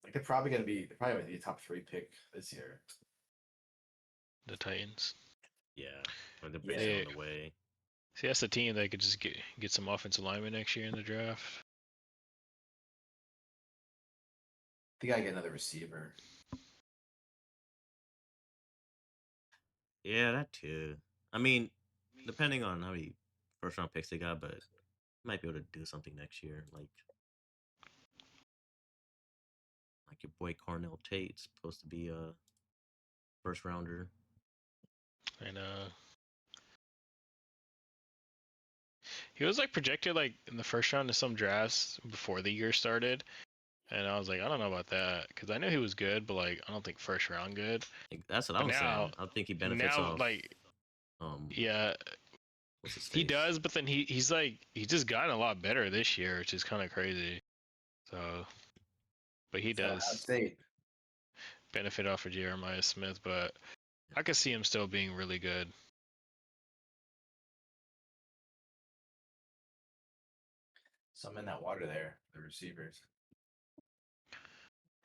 [SPEAKER 3] Like they're probably gonna be a top 3 pick this year.
[SPEAKER 4] The Titans.
[SPEAKER 2] Yeah, but they're
[SPEAKER 3] Yeah.
[SPEAKER 2] basically on the way.
[SPEAKER 4] See, that's the team that could just get some offensive linemen next year in the draft.
[SPEAKER 3] They gotta get another receiver.
[SPEAKER 2] Yeah, that too. I mean, depending on how many first round picks they got, but might be able to do something next year. Like your boy Cornell Tate's supposed to be a first rounder.
[SPEAKER 4] And he was like projected like in the first round of some drafts before the year started. And I was like, I don't know about that because I knew he was good, but like I don't think first round good.
[SPEAKER 2] Like, that's what I
[SPEAKER 4] But
[SPEAKER 2] was
[SPEAKER 4] now-
[SPEAKER 2] saying. I think he benefits
[SPEAKER 4] Now
[SPEAKER 2] off.
[SPEAKER 4] like yeah,
[SPEAKER 2] What's his
[SPEAKER 4] he
[SPEAKER 2] face?
[SPEAKER 4] does, but then he's just gotten a lot better this year, which is kind of crazy. So, but he
[SPEAKER 3] So, Ohio
[SPEAKER 4] does
[SPEAKER 3] State.
[SPEAKER 4] benefit off of Jeremiah Smith, but I could see him still being really good.
[SPEAKER 3] Some in that water there, the receivers.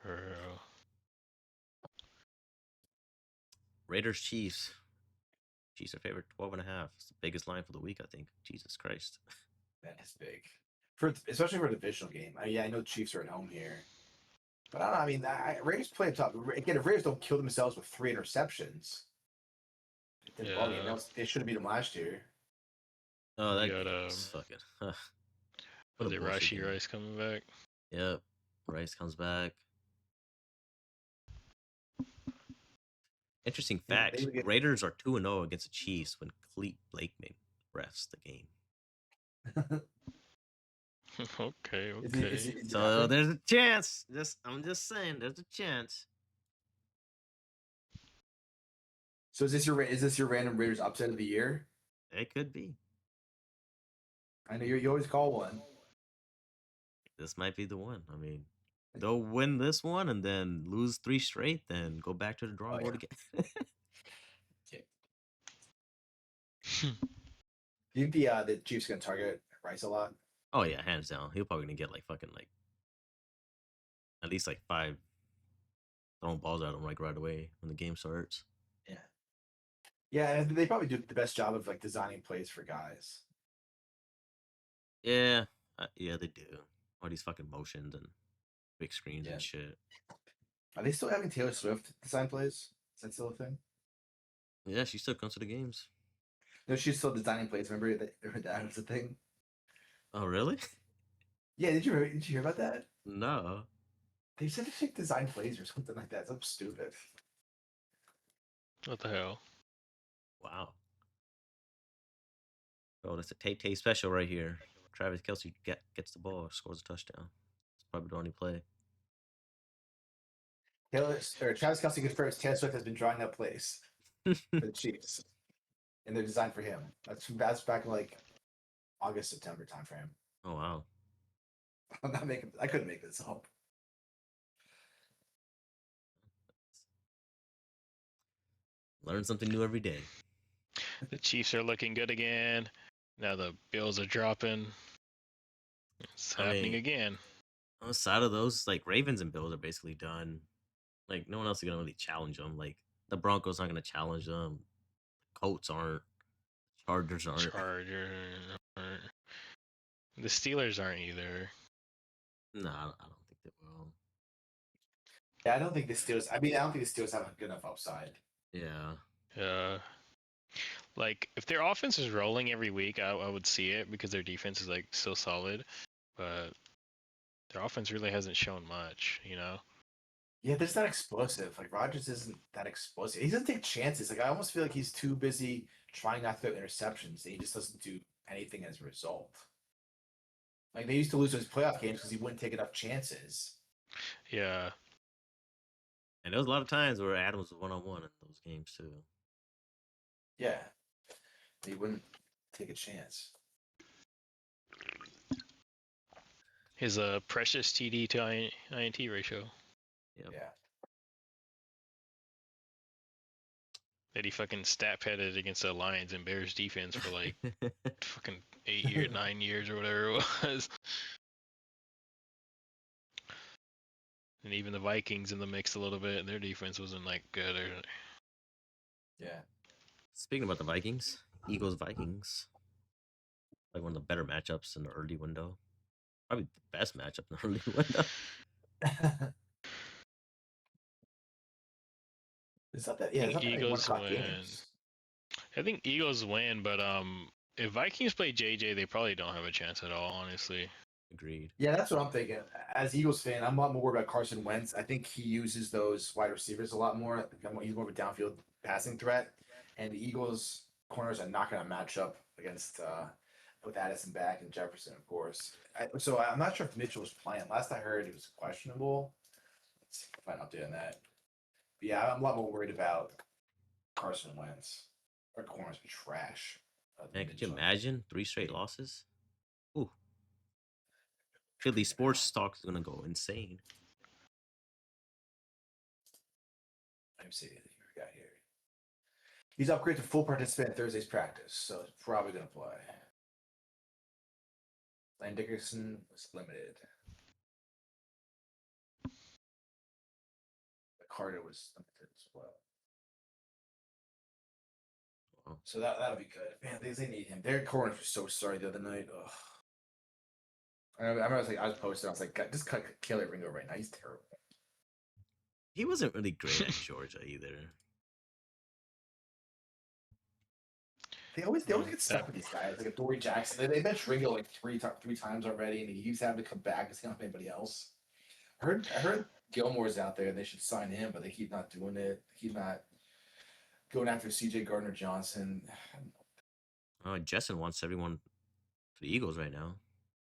[SPEAKER 4] Or,
[SPEAKER 2] Raiders Chiefs. Chiefs are favored 12.5. It's the biggest line for the week, I think. Jesus Christ.
[SPEAKER 3] That is big. Especially for a divisional game. I know the Chiefs are at home here. But I don't know. I mean, Raiders play up top. Again, if Raiders don't kill themselves with 3 interceptions, then
[SPEAKER 4] Yeah.
[SPEAKER 3] ballgame. They should have beat them last year.
[SPEAKER 2] Oh, that
[SPEAKER 4] got,
[SPEAKER 2] game's fucking. What
[SPEAKER 4] was
[SPEAKER 2] a
[SPEAKER 4] it
[SPEAKER 2] bullshit
[SPEAKER 4] Rashi
[SPEAKER 2] game.
[SPEAKER 4] Rice coming back?
[SPEAKER 2] Yep. Rice comes back. Interesting
[SPEAKER 3] Yeah,
[SPEAKER 2] fact:
[SPEAKER 3] they would get-
[SPEAKER 2] Raiders are 2-0 against the Chiefs when Clete Blakeman refs the game.
[SPEAKER 4] Okay.
[SPEAKER 3] Is it
[SPEAKER 2] So
[SPEAKER 3] happening?
[SPEAKER 2] there's a chance. I'm just saying, there's a chance.
[SPEAKER 3] So is this your random Raiders upset of the year?
[SPEAKER 2] It could be.
[SPEAKER 3] I know you always call one.
[SPEAKER 2] This might be the one. I mean, they'll win this one and then lose 3 straight, then go back to the drawing board again.
[SPEAKER 3] Do you think the Chiefs gonna target Rice a lot?
[SPEAKER 2] Oh yeah, hands down. He'll probably gonna get like fucking like at least like 5 throwing balls at him like right away when the game starts.
[SPEAKER 3] Yeah, and they probably do the best job of like designing plays for guys.
[SPEAKER 2] Yeah, yeah, they do. All these fucking motions and big screens
[SPEAKER 3] Yeah.
[SPEAKER 2] and shit.
[SPEAKER 3] Are they still having Taylor Swift design plays? Is that still a thing?
[SPEAKER 2] Yeah, she still comes to the games.
[SPEAKER 3] No, she's still designing plays. Remember that was a thing.
[SPEAKER 2] Oh really?
[SPEAKER 3] Yeah, did you hear about that?
[SPEAKER 2] No.
[SPEAKER 3] They said that she designed plays or something like that. Something stupid.
[SPEAKER 4] What the hell?
[SPEAKER 2] Wow. Oh, that's a Tay special right here. Travis Kelce gets the ball, scores a touchdown. It's probably the only play.
[SPEAKER 3] Travis Kelce confirms Taylor Swift has been drawing up plays for the Chiefs, and they're designed for him. That's back in like August, September timeframe.
[SPEAKER 2] Oh wow.
[SPEAKER 3] I'm not making. I couldn't make this up.
[SPEAKER 2] Learn something new every day.
[SPEAKER 4] The Chiefs are looking good again. Now the Bills are dropping. It's
[SPEAKER 2] I
[SPEAKER 4] happening
[SPEAKER 2] mean,
[SPEAKER 4] again.
[SPEAKER 2] Outside of those, like Ravens and Bills are basically done. Like no one else is gonna really challenge them. Like the Broncos aren't gonna challenge them. Colts aren't. Chargers aren't.
[SPEAKER 4] Chargers aren't. The Steelers aren't either.
[SPEAKER 2] No, I don't think they will.
[SPEAKER 3] Yeah, I don't think the Steelers. I mean, I don't think the Steelers have a good enough upside.
[SPEAKER 2] Yeah.
[SPEAKER 4] Like if their offense is rolling every week, I would see it because their defense is like so solid, but their offense really hasn't shown much, you know.
[SPEAKER 3] Yeah, they're just not explosive. Like Rodgers isn't that explosive. He doesn't take chances. Like I almost feel like he's too busy trying not to throw interceptions, and he just doesn't do anything as a result. Like they used to lose those playoff games because he wouldn't take enough chances.
[SPEAKER 4] Yeah,
[SPEAKER 2] And there was a lot of times where Adams was 1-on-1 in those games too.
[SPEAKER 3] Yeah, he wouldn't take a chance.
[SPEAKER 4] his precious TD to INT ratio
[SPEAKER 2] Yep.
[SPEAKER 3] Yeah,
[SPEAKER 4] that he fucking stat padded against the Lions and Bears defense for like fucking 8 years, 9 years or whatever it was. and even the Vikings in the mix a little bit, and their defense wasn't like good.
[SPEAKER 3] Yeah.
[SPEAKER 2] Speaking about the Vikings, Eagles Vikings, like one of the better matchups in the early window. Probably the best matchup in the early window.
[SPEAKER 3] It's not that. Yeah, it's
[SPEAKER 4] think
[SPEAKER 3] not that many
[SPEAKER 4] Eagles
[SPEAKER 3] 1 o'clock
[SPEAKER 4] win.
[SPEAKER 3] games.
[SPEAKER 4] I think Eagles win, but if Vikings play JJ, they probably don't have a chance at all, honestly.
[SPEAKER 2] Agreed.
[SPEAKER 3] Yeah, that's what I'm thinking. As Eagles fan, I'm a lot more worried about Carson Wentz. I think he uses those wide receivers a lot more. He's more of a downfield passing threat, and the Eagles corners are not going to match up against with Addison back and Jefferson, of course. So I'm not sure if Mitchell was playing. Last I heard, he was questionable. Let's see if I can find an update on that. But yeah, I'm a lot more worried about Carson Wentz. Our corners are trash.
[SPEAKER 2] Man, could you imagine 3 straight losses? Ooh. Philly sports stock is gonna go insane.
[SPEAKER 3] Let me see what we got here. He's upgraded to full participant in Thursday's practice, so he's probably going to play. Lane Dickerson was limited. Carter was limited as well.
[SPEAKER 2] Wow.
[SPEAKER 3] So that'll be good. Man, they need him. Their corners were so sorry the other night. Ugh. I remember I was posting. I was like, just cut Kelly Ringo right now. He's terrible.
[SPEAKER 2] He wasn't really great at Georgia either.
[SPEAKER 3] They always get stuck with these guys, like a Dory Jackson. They benched Ringo like three times already, and he keeps having to come back because he don't have anybody else. I heard Gilmore's out there, and they should sign him, but they keep not doing it. They keep not going after C.J. Gardner-Johnson.
[SPEAKER 2] Jessen wants everyone for the Eagles right now.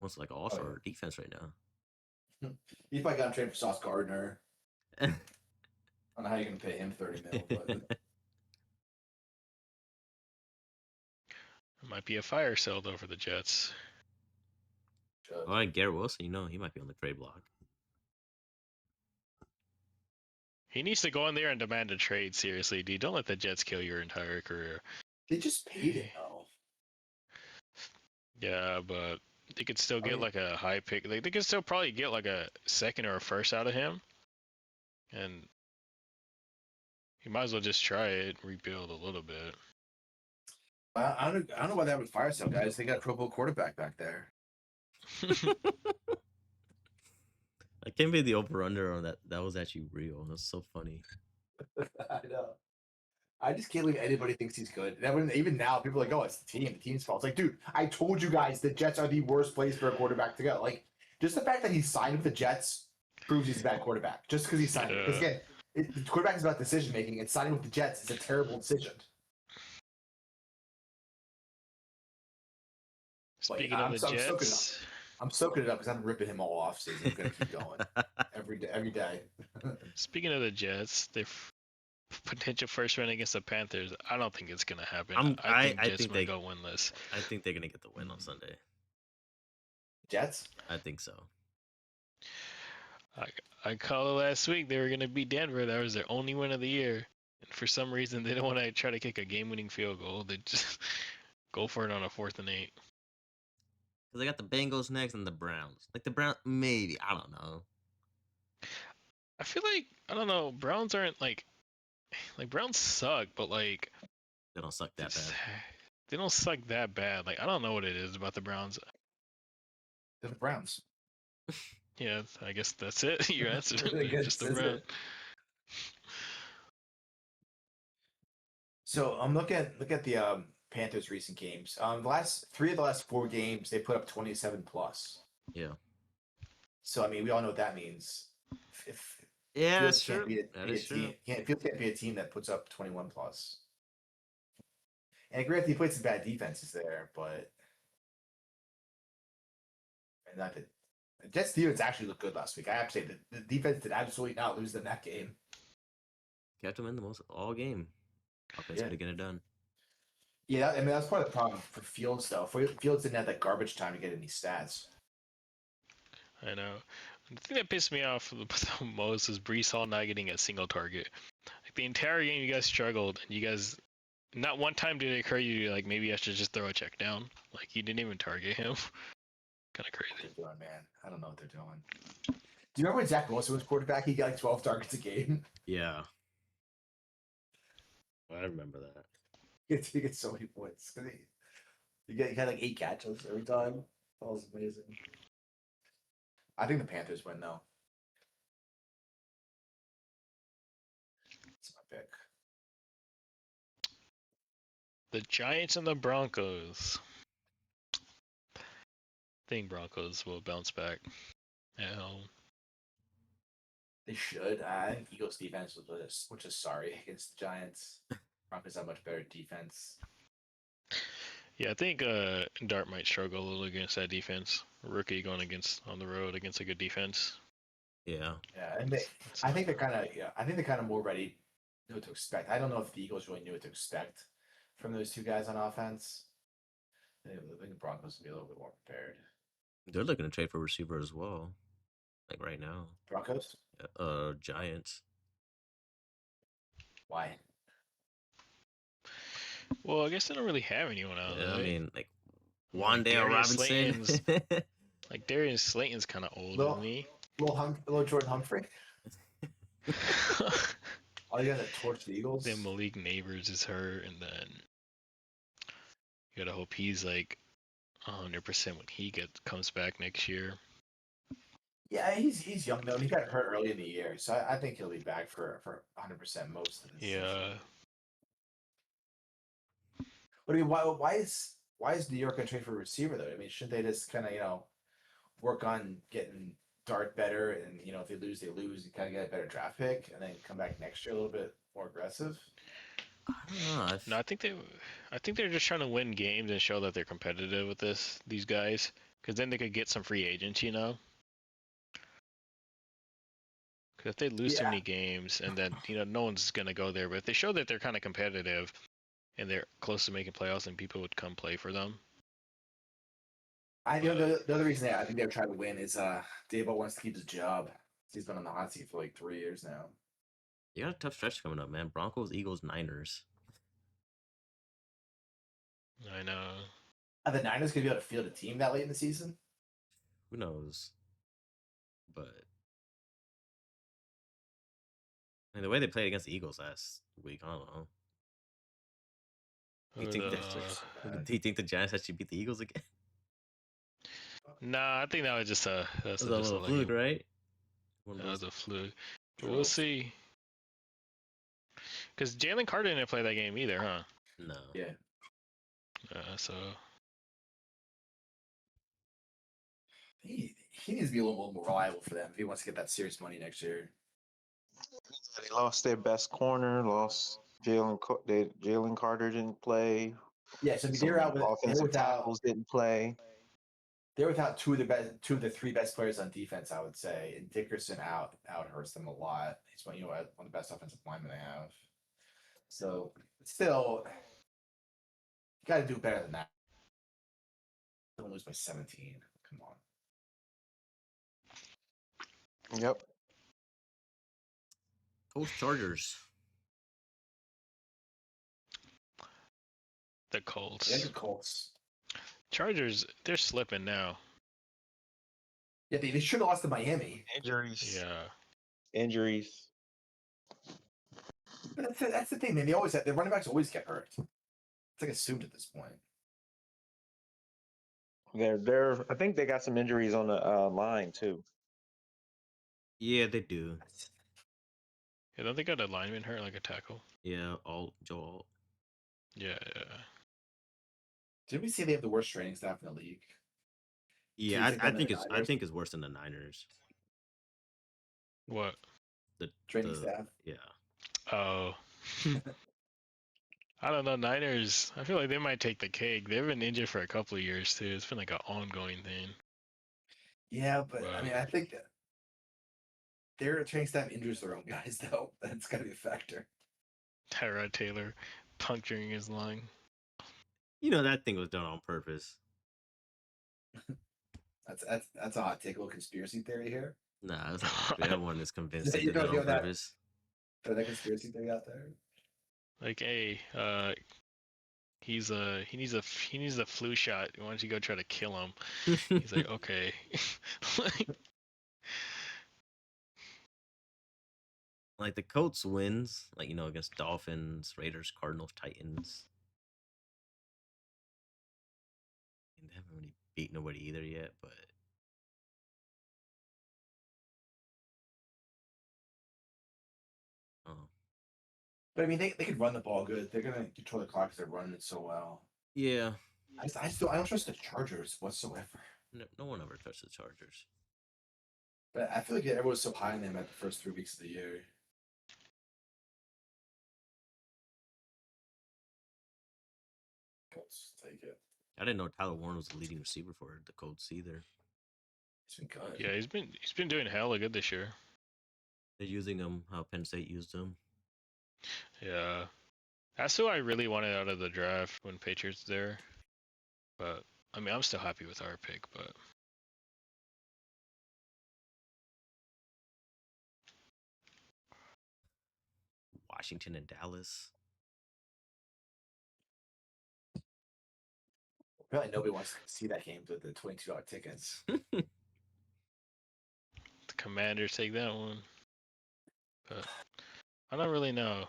[SPEAKER 2] Wants like all-star defense right now.
[SPEAKER 3] He's probably got him trained for Sauce Gardner. I don't know how you're going to pay him $30 million, but
[SPEAKER 4] Might be a fire sale though for the Jets.
[SPEAKER 2] All right, Garrett Wilson, he might be on the trade block.
[SPEAKER 4] He needs to go in there and demand a trade. Seriously, dude. Don't let the Jets kill your entire career.
[SPEAKER 3] They just paid him though.
[SPEAKER 4] Yeah, but they could still get like a high pick. They could still probably get like a second or a first out of him, and you might as well just try it, rebuild a little bit.
[SPEAKER 3] I don't know why that would fire some guys. They got a Pro Bowl quarterback back there.
[SPEAKER 2] I can't believe the over-under on that was actually real. That's so funny.
[SPEAKER 3] I know. I just can't believe anybody thinks he's good. Even now, people are like, "Oh, it's the team. The team's fault." It's like, dude, I told you guys the Jets are the worst place for a quarterback to go. Like, just the fact that he signed with the Jets proves he's a bad quarterback. Just because he signed it. Because again, the quarterback is about decision making, and signing with the Jets is a terrible decision.
[SPEAKER 4] Speaking of the Jets,
[SPEAKER 3] I'm soaking it up because I'm ripping him all off season. I'm gonna keep going every day.
[SPEAKER 4] Speaking of the Jets, their potential first win against the Panthers, I don't think it's gonna happen. I think Jets go winless.
[SPEAKER 2] I think they're gonna get the win on Sunday.
[SPEAKER 3] Jets?
[SPEAKER 2] I think so.
[SPEAKER 4] I called it last week. They were gonna beat Denver. That was their only win of the year. And for some reason, they don't want to try to kick a game-winning field goal. They just go for it on a 4th and 8.
[SPEAKER 2] Because they got the Bengals next and the Browns. Like the Browns, maybe. I don't know.
[SPEAKER 4] I feel like, I don't know, Browns aren't like Browns suck, but like
[SPEAKER 2] they don't suck that bad.
[SPEAKER 4] They don't suck that bad. Like, I don't know what it is about the Browns.
[SPEAKER 3] They're the Browns.
[SPEAKER 4] Yeah, I guess that's it. You answered it. Just the Browns.
[SPEAKER 3] So look at the Panthers' recent games. The last 4 games, they put up 27 plus.
[SPEAKER 2] Yeah.
[SPEAKER 3] So I mean, we all know what that means.
[SPEAKER 2] That's true.
[SPEAKER 3] Fields can't be a team that puts up 21 plus. And granted, he played some bad defenses there, but not that the Jets defense actually looked good last week. I have to say the defense did absolutely not lose them that game.
[SPEAKER 2] Kept them in the most all game. Offense to get it done.
[SPEAKER 3] Yeah, I mean that's part of the problem for Fields though. Fields didn't have that garbage time to get any stats.
[SPEAKER 4] I know. The thing that pissed me off the most is Breece Hall not getting a single target. Like the entire game, you guys struggled, and you guys not one time did it occur to you like maybe I should just throw a check down. Like you didn't even target him. Kind of crazy.
[SPEAKER 3] What they're doing, man. I don't know what they're doing. Do you remember when Zach Wilson was quarterback? He got like 12 targets a game.
[SPEAKER 2] Yeah. I remember that.
[SPEAKER 3] He gets so many points. He had like 8 catches every time. That was amazing. I think the Panthers win though. That's my pick.
[SPEAKER 4] The Giants and the Broncos. I think Broncos will bounce back at home.
[SPEAKER 3] They should. I think Eagles defense was just sorry against the Giants. Broncos have much better defense.
[SPEAKER 4] Yeah, I think Dart might struggle a little against that defense. Rookie going against on the road against a good defense.
[SPEAKER 2] Yeah.
[SPEAKER 3] Yeah, and I think they're kind of more ready to know what to expect. I don't know if the Eagles really knew what to expect from those two guys on offense. I think the Broncos will be a little bit more prepared.
[SPEAKER 2] They're looking to trade for receiver as well. Like right now.
[SPEAKER 3] Broncos?
[SPEAKER 2] Giants.
[SPEAKER 3] Why?
[SPEAKER 4] Well, I guess they don't really have anyone out
[SPEAKER 2] Yeah,
[SPEAKER 4] there.
[SPEAKER 2] I mean, like
[SPEAKER 4] Like
[SPEAKER 2] Wandale
[SPEAKER 4] Darius
[SPEAKER 2] Robinson.
[SPEAKER 4] Like Darius Slayton's kind of old,
[SPEAKER 3] Little-
[SPEAKER 4] isn't he?
[SPEAKER 3] Little Jordan Humphrey? All you guys that torch the Eagles?
[SPEAKER 4] Then Malik Neighbors is hurt, and then you gotta hope he's like 100% when he comes back next year.
[SPEAKER 3] Yeah, he's young though. He got hurt early in the year, so I think he'll be back for 100% most of the season.
[SPEAKER 4] Yeah,
[SPEAKER 3] But I mean, why is New York gonna trade for a receiver though? I mean, shouldn't they just kind of work on getting Dart better, and if they lose, and kind of get a better draft pick, and then come back next year a little bit more aggressive?
[SPEAKER 2] I don't know.
[SPEAKER 4] no, I think they're just trying to win games and show that they're competitive with these guys, because then they could get some free agents, Because if they lose too
[SPEAKER 3] Yeah.
[SPEAKER 4] many games, and then no one's gonna go there, but if they show that they're kind of competitive and they're close to making playoffs, then people would come play for them.
[SPEAKER 3] I know the other reason I think they're trying to win is Daboll wants to keep his job. He's been on the hot seat for like 3 years now.
[SPEAKER 2] You got a tough stretch coming up, man. Broncos, Eagles, Niners.
[SPEAKER 4] I know.
[SPEAKER 3] Are the Niners gonna be able to field a team that late in the season?
[SPEAKER 2] Who knows? But I mean, the way they played against the Eagles last week, I don't know. Do you think do you think the Giants actually beat the Eagles again?
[SPEAKER 4] Nah, I think that was just a
[SPEAKER 2] That was a little fluke, right? One of
[SPEAKER 4] That was
[SPEAKER 2] those-
[SPEAKER 4] a fluke.
[SPEAKER 3] True.
[SPEAKER 4] We'll see. Because Jalen Carter didn't play that game either, huh?
[SPEAKER 2] No.
[SPEAKER 3] Yeah.
[SPEAKER 4] So
[SPEAKER 3] He needs to be a little more reliable for them if he wants to get that serious money next year.
[SPEAKER 6] They lost their best corner. Lost Jalen Carter didn't play.
[SPEAKER 3] Yeah, so
[SPEAKER 6] Some
[SPEAKER 3] they're out
[SPEAKER 6] offensive tackles didn't play.
[SPEAKER 3] they're without two of the 3 best players on defense, I would say. And Dickerson out hurts them a lot. He's one of the best offensive linemen they have. So still, you got to do better than that. Don't lose by 17. Come on.
[SPEAKER 6] Yep.
[SPEAKER 2] Colts, Chargers.
[SPEAKER 4] the Colts.
[SPEAKER 3] Yeah, the Colts.
[SPEAKER 4] Chargers, they're slipping now.
[SPEAKER 3] Yeah, they should have lost to Miami.
[SPEAKER 6] Injuries.
[SPEAKER 4] Yeah.
[SPEAKER 6] Injuries.
[SPEAKER 3] But that's the thing, man. Their running backs always get hurt. It's like assumed at this point.
[SPEAKER 6] I think they got some injuries on the line too.
[SPEAKER 2] Yeah, they do.
[SPEAKER 4] Yeah, don't they got a lineman hurt, like a tackle?
[SPEAKER 2] Yeah, Joe Alt.
[SPEAKER 4] Yeah.
[SPEAKER 3] Did we say they have the worst training staff in the league?
[SPEAKER 2] Yeah,
[SPEAKER 3] think
[SPEAKER 2] I
[SPEAKER 3] on
[SPEAKER 2] think
[SPEAKER 3] the
[SPEAKER 2] it's
[SPEAKER 3] Niners?
[SPEAKER 2] worse than the Niners.
[SPEAKER 4] What?
[SPEAKER 2] The
[SPEAKER 3] Training staff.
[SPEAKER 2] Yeah.
[SPEAKER 4] Oh. I don't know. Niners, I feel like they might take the cake. They've been injured for a couple of years, too. It's been like an ongoing thing.
[SPEAKER 3] Yeah, but I
[SPEAKER 4] Wow.
[SPEAKER 3] mean, I think that their training staff injures their own guys, though. That's got to be a factor.
[SPEAKER 4] Tyrod Taylor puncturing his lung.
[SPEAKER 2] You know that thing was done on purpose.
[SPEAKER 3] That's a hot take, a little conspiracy theory here.
[SPEAKER 2] Nah, everyone is convinced
[SPEAKER 3] Yeah,
[SPEAKER 2] they
[SPEAKER 3] you
[SPEAKER 2] did it
[SPEAKER 3] don't
[SPEAKER 2] on
[SPEAKER 3] know that.
[SPEAKER 2] purpose.
[SPEAKER 3] Throw that conspiracy theory out there.
[SPEAKER 4] Like, hey, he needs a flu shot. Why don't you go try to kill him? He's like, okay. Like,
[SPEAKER 2] like the Colts wins, like against Dolphins, Raiders, Cardinals, Titans. And they haven't really beat nobody either yet, but oh
[SPEAKER 3] But I mean, they could run the ball good. They're gonna control the clock because they're running it so well.
[SPEAKER 2] yeah,
[SPEAKER 3] I don't trust the Chargers whatsoever.
[SPEAKER 2] no one ever touched the Chargers.
[SPEAKER 3] But I feel like everyone's so high on them at the first 3 weeks of the year. Colts take it.
[SPEAKER 2] I didn't know Tyler Warren was the leading receiver for the Colts either.
[SPEAKER 3] It's been good.
[SPEAKER 4] Yeah, he's been doing hella good this year.
[SPEAKER 2] They're using him how Penn State used him.
[SPEAKER 4] Yeah, that's who I really wanted out of the draft when Patriots there. But I mean, I'm still happy with our pick. But
[SPEAKER 2] Washington and Dallas.
[SPEAKER 3] Probably nobody wants to see that game with the $22 tickets.
[SPEAKER 4] the Commanders take that one. But I don't really know.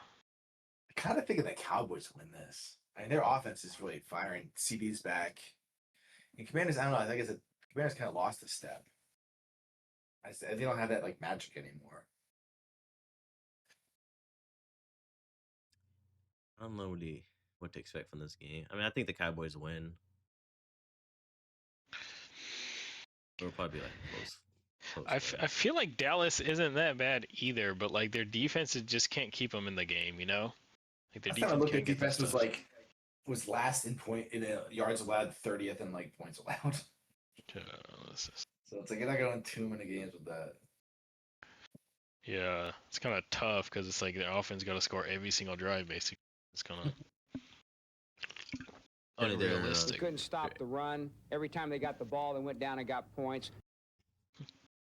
[SPEAKER 3] I kind of think the Cowboys win this. I mean, their offense is really firing. CB's back. And Commanders, I don't know. I think Commanders kind of lost a step. They don't have that like magic anymore.
[SPEAKER 2] I don't know what to expect from this game. I mean, I think the Cowboys win. It'll probably be like close.
[SPEAKER 4] I feel like Dallas isn't that bad either, but like their defense just can't keep them in the game. You know, like their
[SPEAKER 3] Last time I
[SPEAKER 4] defense
[SPEAKER 3] looked
[SPEAKER 4] can't
[SPEAKER 3] at
[SPEAKER 4] get
[SPEAKER 3] defense
[SPEAKER 4] this
[SPEAKER 3] was
[SPEAKER 4] stuff.
[SPEAKER 3] was last in yards allowed, 30th in like points allowed. So it's like you're not going too many games with that.
[SPEAKER 4] Yeah, it's kind of tough because it's like their offense got to score every single drive basically. It's kind of
[SPEAKER 2] Only they're,
[SPEAKER 4] unrealistic.
[SPEAKER 5] Couldn't stop the run. Every time they got the ball, they went down and got points.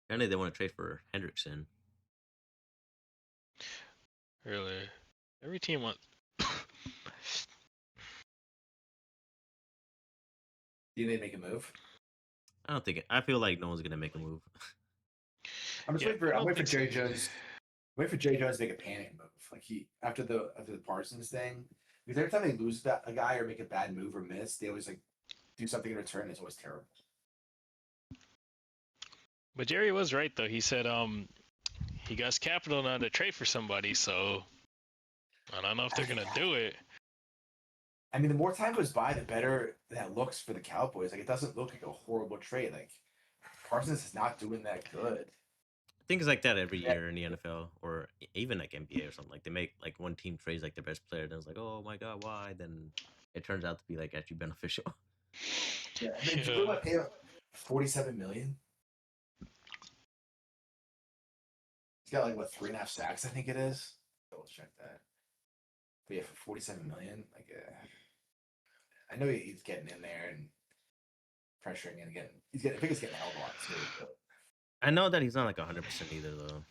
[SPEAKER 2] Apparently, they want to trade for Hendrickson.
[SPEAKER 4] Really, every team wants.
[SPEAKER 3] Do they make a move?
[SPEAKER 2] I don't think. I feel like no one's gonna make a move.
[SPEAKER 3] I'm just
[SPEAKER 4] Yeah,
[SPEAKER 3] waiting for.
[SPEAKER 4] I
[SPEAKER 3] I'm
[SPEAKER 4] don't
[SPEAKER 3] waiting for
[SPEAKER 4] think
[SPEAKER 3] Jerry
[SPEAKER 4] so.
[SPEAKER 3] Jones. Wait for Jerry Jones to make a panic move, like he after the Parsons thing. Because every time they lose a guy or make a bad move or miss, they always like do something in return. It's always terrible.
[SPEAKER 4] But Jerry was right though. He said he got capital now to trade for somebody, so I don't know if they're gonna do it.
[SPEAKER 3] I mean, the more time goes by, the better that looks for the Cowboys. Like it doesn't look like a horrible trade. Like Parsons is not doing that good.
[SPEAKER 2] I think it's like that every year in the NFL or even like NBA or something. Like they make like one team trades like their best player, and it's like, oh my god, why? Then it turns out to be like actually beneficial.
[SPEAKER 3] Yeah, I mean, what about pay him $47 million? He's got like what 3.5 sacks, I think it is. Double check that. But yeah, for $47 million, like I know he's getting in there and pressuring and getting. I think he's getting held a lot too. But
[SPEAKER 2] I know that he's not like 100% either though.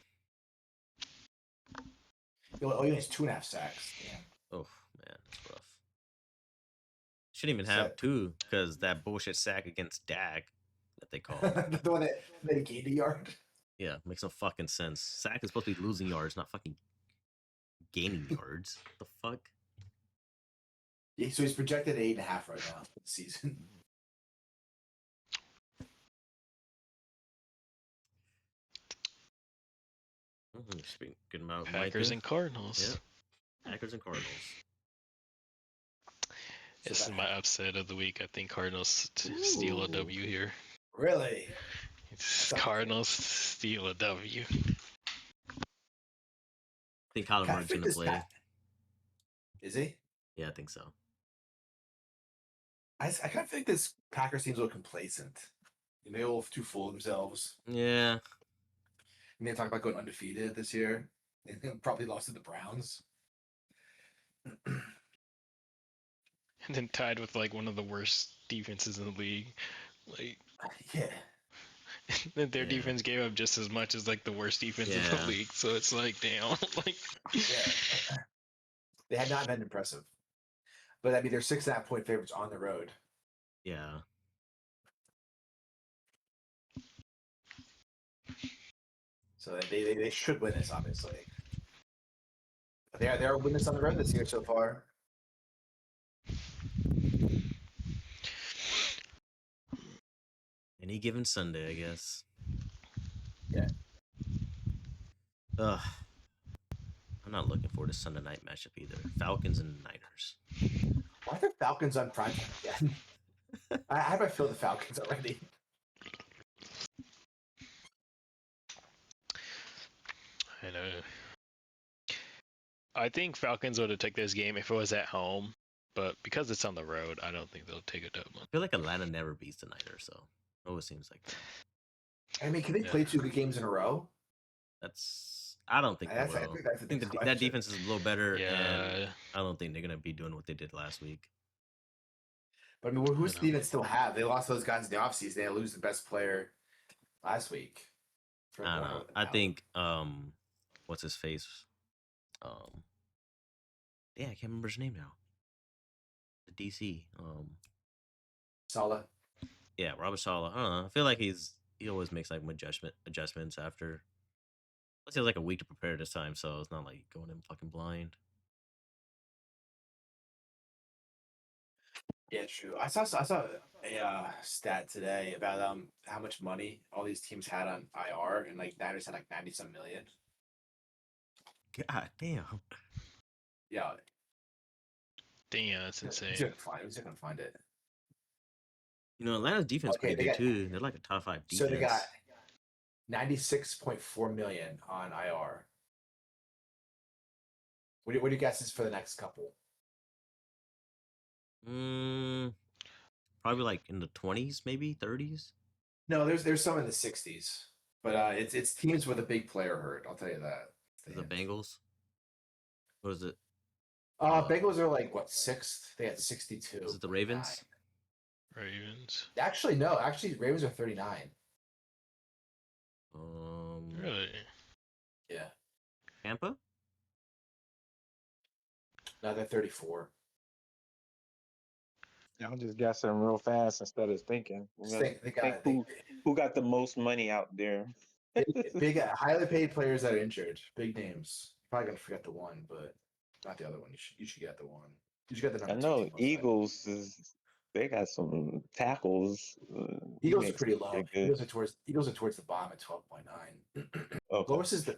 [SPEAKER 3] he has 2.5 sacks. Yeah.
[SPEAKER 2] Oh man, that's rough. Shouldn't even have two because that bullshit sack against Dak that they call.
[SPEAKER 3] The one that he gained a yard.
[SPEAKER 2] Yeah, makes no fucking sense. Sack is supposed to be losing yards, not fucking gaining yards. What the fuck?
[SPEAKER 3] Yeah, so he's projected at 8.5 right now for the season.
[SPEAKER 2] Speaking about
[SPEAKER 4] Packers
[SPEAKER 2] Micah.
[SPEAKER 4] and Cardinals.
[SPEAKER 2] Yep. Packers and Cardinals.
[SPEAKER 4] This is my upset of the week. I think Cardinals steal a W here.
[SPEAKER 3] Really?
[SPEAKER 4] Cardinals steal a W.
[SPEAKER 2] I think Kyler Murray's gonna play.
[SPEAKER 3] Is he?
[SPEAKER 2] Yeah, I think so.
[SPEAKER 3] I kind of think this Packers team's a little complacent. They're a little too full of themselves.
[SPEAKER 2] Yeah.
[SPEAKER 3] And they talk about going undefeated this year. They probably lost to the Browns.
[SPEAKER 4] And then tied with like one of the worst defenses in the league. Like
[SPEAKER 3] Yeah.
[SPEAKER 4] their defense gave up just as much as like the worst defense in the league. So it's like damn. Like
[SPEAKER 3] Yeah. They had not been impressive. But I mean they're 6.5 point favorites on the road.
[SPEAKER 2] Yeah.
[SPEAKER 3] So they should win this, obviously. They're winners on the road this year so far.
[SPEAKER 2] Any given Sunday, I guess.
[SPEAKER 3] Yeah.
[SPEAKER 2] Ugh. I'm not looking forward to Sunday night matchup either. Falcons and Niners.
[SPEAKER 3] Why are the Falcons on prime time again? I have I feel the Falcons already.
[SPEAKER 4] I know. I think Falcons would have took this game if it was at home, but because it's on the road, I don't think they'll take it up.
[SPEAKER 2] I feel like Atlanta never beats the Niners, so it always seems like that.
[SPEAKER 3] I mean, can they
[SPEAKER 4] Yeah.
[SPEAKER 3] play 2 good games in a row?
[SPEAKER 2] I don't think they
[SPEAKER 3] That's, I
[SPEAKER 2] will.
[SPEAKER 3] think that's a
[SPEAKER 2] I think
[SPEAKER 3] big
[SPEAKER 2] that
[SPEAKER 3] question.
[SPEAKER 2] defense is a little better, and
[SPEAKER 4] Yeah,
[SPEAKER 2] I don't think they're gonna be doing what they did last week.
[SPEAKER 3] But I mean, who's
[SPEAKER 4] I
[SPEAKER 3] the
[SPEAKER 4] know.
[SPEAKER 3] even still have? They lost those guys in the offseason. They lose the best player last week.
[SPEAKER 2] I don't know. I think what's his face? Yeah, I can't remember his name now. The DC.
[SPEAKER 3] Salah.
[SPEAKER 2] Yeah, Robert Saleh. I don't know. I feel like he always makes like adjustments after. Plus, he has like a week to prepare this time, so it's not like going in fucking blind.
[SPEAKER 3] Yeah, true. I saw a stat today about how much money all these teams had on IR, and like Niners had like 90-some million.
[SPEAKER 2] God damn.
[SPEAKER 3] Yeah,
[SPEAKER 4] damn, that's
[SPEAKER 3] I'm just
[SPEAKER 4] insane.
[SPEAKER 3] gonna find it.
[SPEAKER 2] You know, Atlanta's defense
[SPEAKER 3] Okay,
[SPEAKER 2] pretty
[SPEAKER 3] they
[SPEAKER 2] good
[SPEAKER 3] got-
[SPEAKER 2] too. They're like a top 5 defense.
[SPEAKER 3] So they got 96.4 million on IR. What do you guess is for the next couple?
[SPEAKER 2] Probably like in the 20s, maybe 30s.
[SPEAKER 3] No, there's some in the 60s, but it's teams with a big player hurt. I'll tell you that.
[SPEAKER 2] The Bengals. What is it?
[SPEAKER 3] Bengals are like what, 6th? They had 62.
[SPEAKER 2] Is it the Ravens?
[SPEAKER 4] Ravens.
[SPEAKER 3] Actually, no. Actually, Ravens are 39.
[SPEAKER 4] Really?
[SPEAKER 3] Yeah.
[SPEAKER 2] Tampa?
[SPEAKER 3] No, they're 34.
[SPEAKER 6] I'm just guessing real fast instead of thinking. Who got the most money out there?
[SPEAKER 3] big, highly paid players that are injured. Big names. Probably gonna forget the one, but not the other one. You should get the one. You should get the
[SPEAKER 6] I
[SPEAKER 3] number 2
[SPEAKER 6] know
[SPEAKER 3] team, most likely.
[SPEAKER 6] Eagles they got some tackles. He
[SPEAKER 3] Eagles are
[SPEAKER 6] makes
[SPEAKER 3] pretty
[SPEAKER 6] them
[SPEAKER 3] low.
[SPEAKER 6] look good.
[SPEAKER 3] Eagles are towards the bottom at 12.9.
[SPEAKER 6] Okay.
[SPEAKER 3] Lowest is the.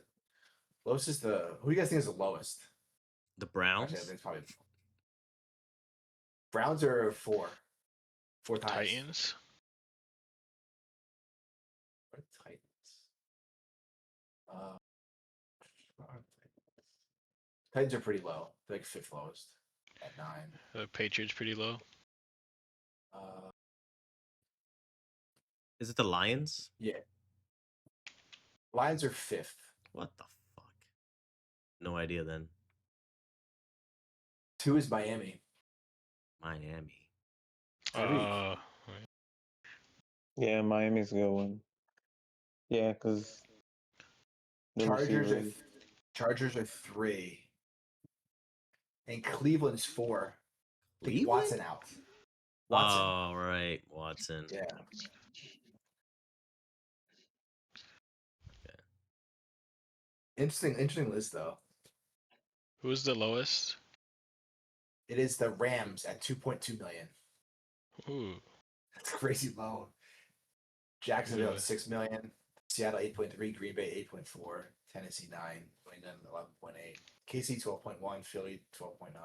[SPEAKER 3] Who do you guys think is the lowest?
[SPEAKER 2] The Browns?
[SPEAKER 3] Actually, I think it's probably Browns are 4 times.
[SPEAKER 4] Titans.
[SPEAKER 3] What are Titans? What are Titans? Titans are pretty low. They're like 5th lowest at 9.
[SPEAKER 4] The Patriots pretty low.
[SPEAKER 2] Is it the Lions?
[SPEAKER 3] Yeah. Lions are 5th.
[SPEAKER 2] What the fuck? No idea then.
[SPEAKER 3] 2 is Miami.
[SPEAKER 2] Miami.
[SPEAKER 3] Tyreek.
[SPEAKER 6] Yeah, Miami's a good one. Yeah, because
[SPEAKER 3] Chargers are 3. And Cleveland's 4. Take
[SPEAKER 2] Cleveland?
[SPEAKER 3] Watson out. Watson.
[SPEAKER 2] Oh, right. Watson.
[SPEAKER 3] Yeah. Interesting list though.
[SPEAKER 4] Who's the lowest?
[SPEAKER 3] It is the Rams at 2.2 million.
[SPEAKER 4] Ooh.
[SPEAKER 3] That's crazy low. Jacksonville
[SPEAKER 4] Yeah.
[SPEAKER 3] at 6 million. Seattle 8.3. Green Bay 8.4. Tennessee 9. New England 11.8. KC 12.1. Philly 12.9.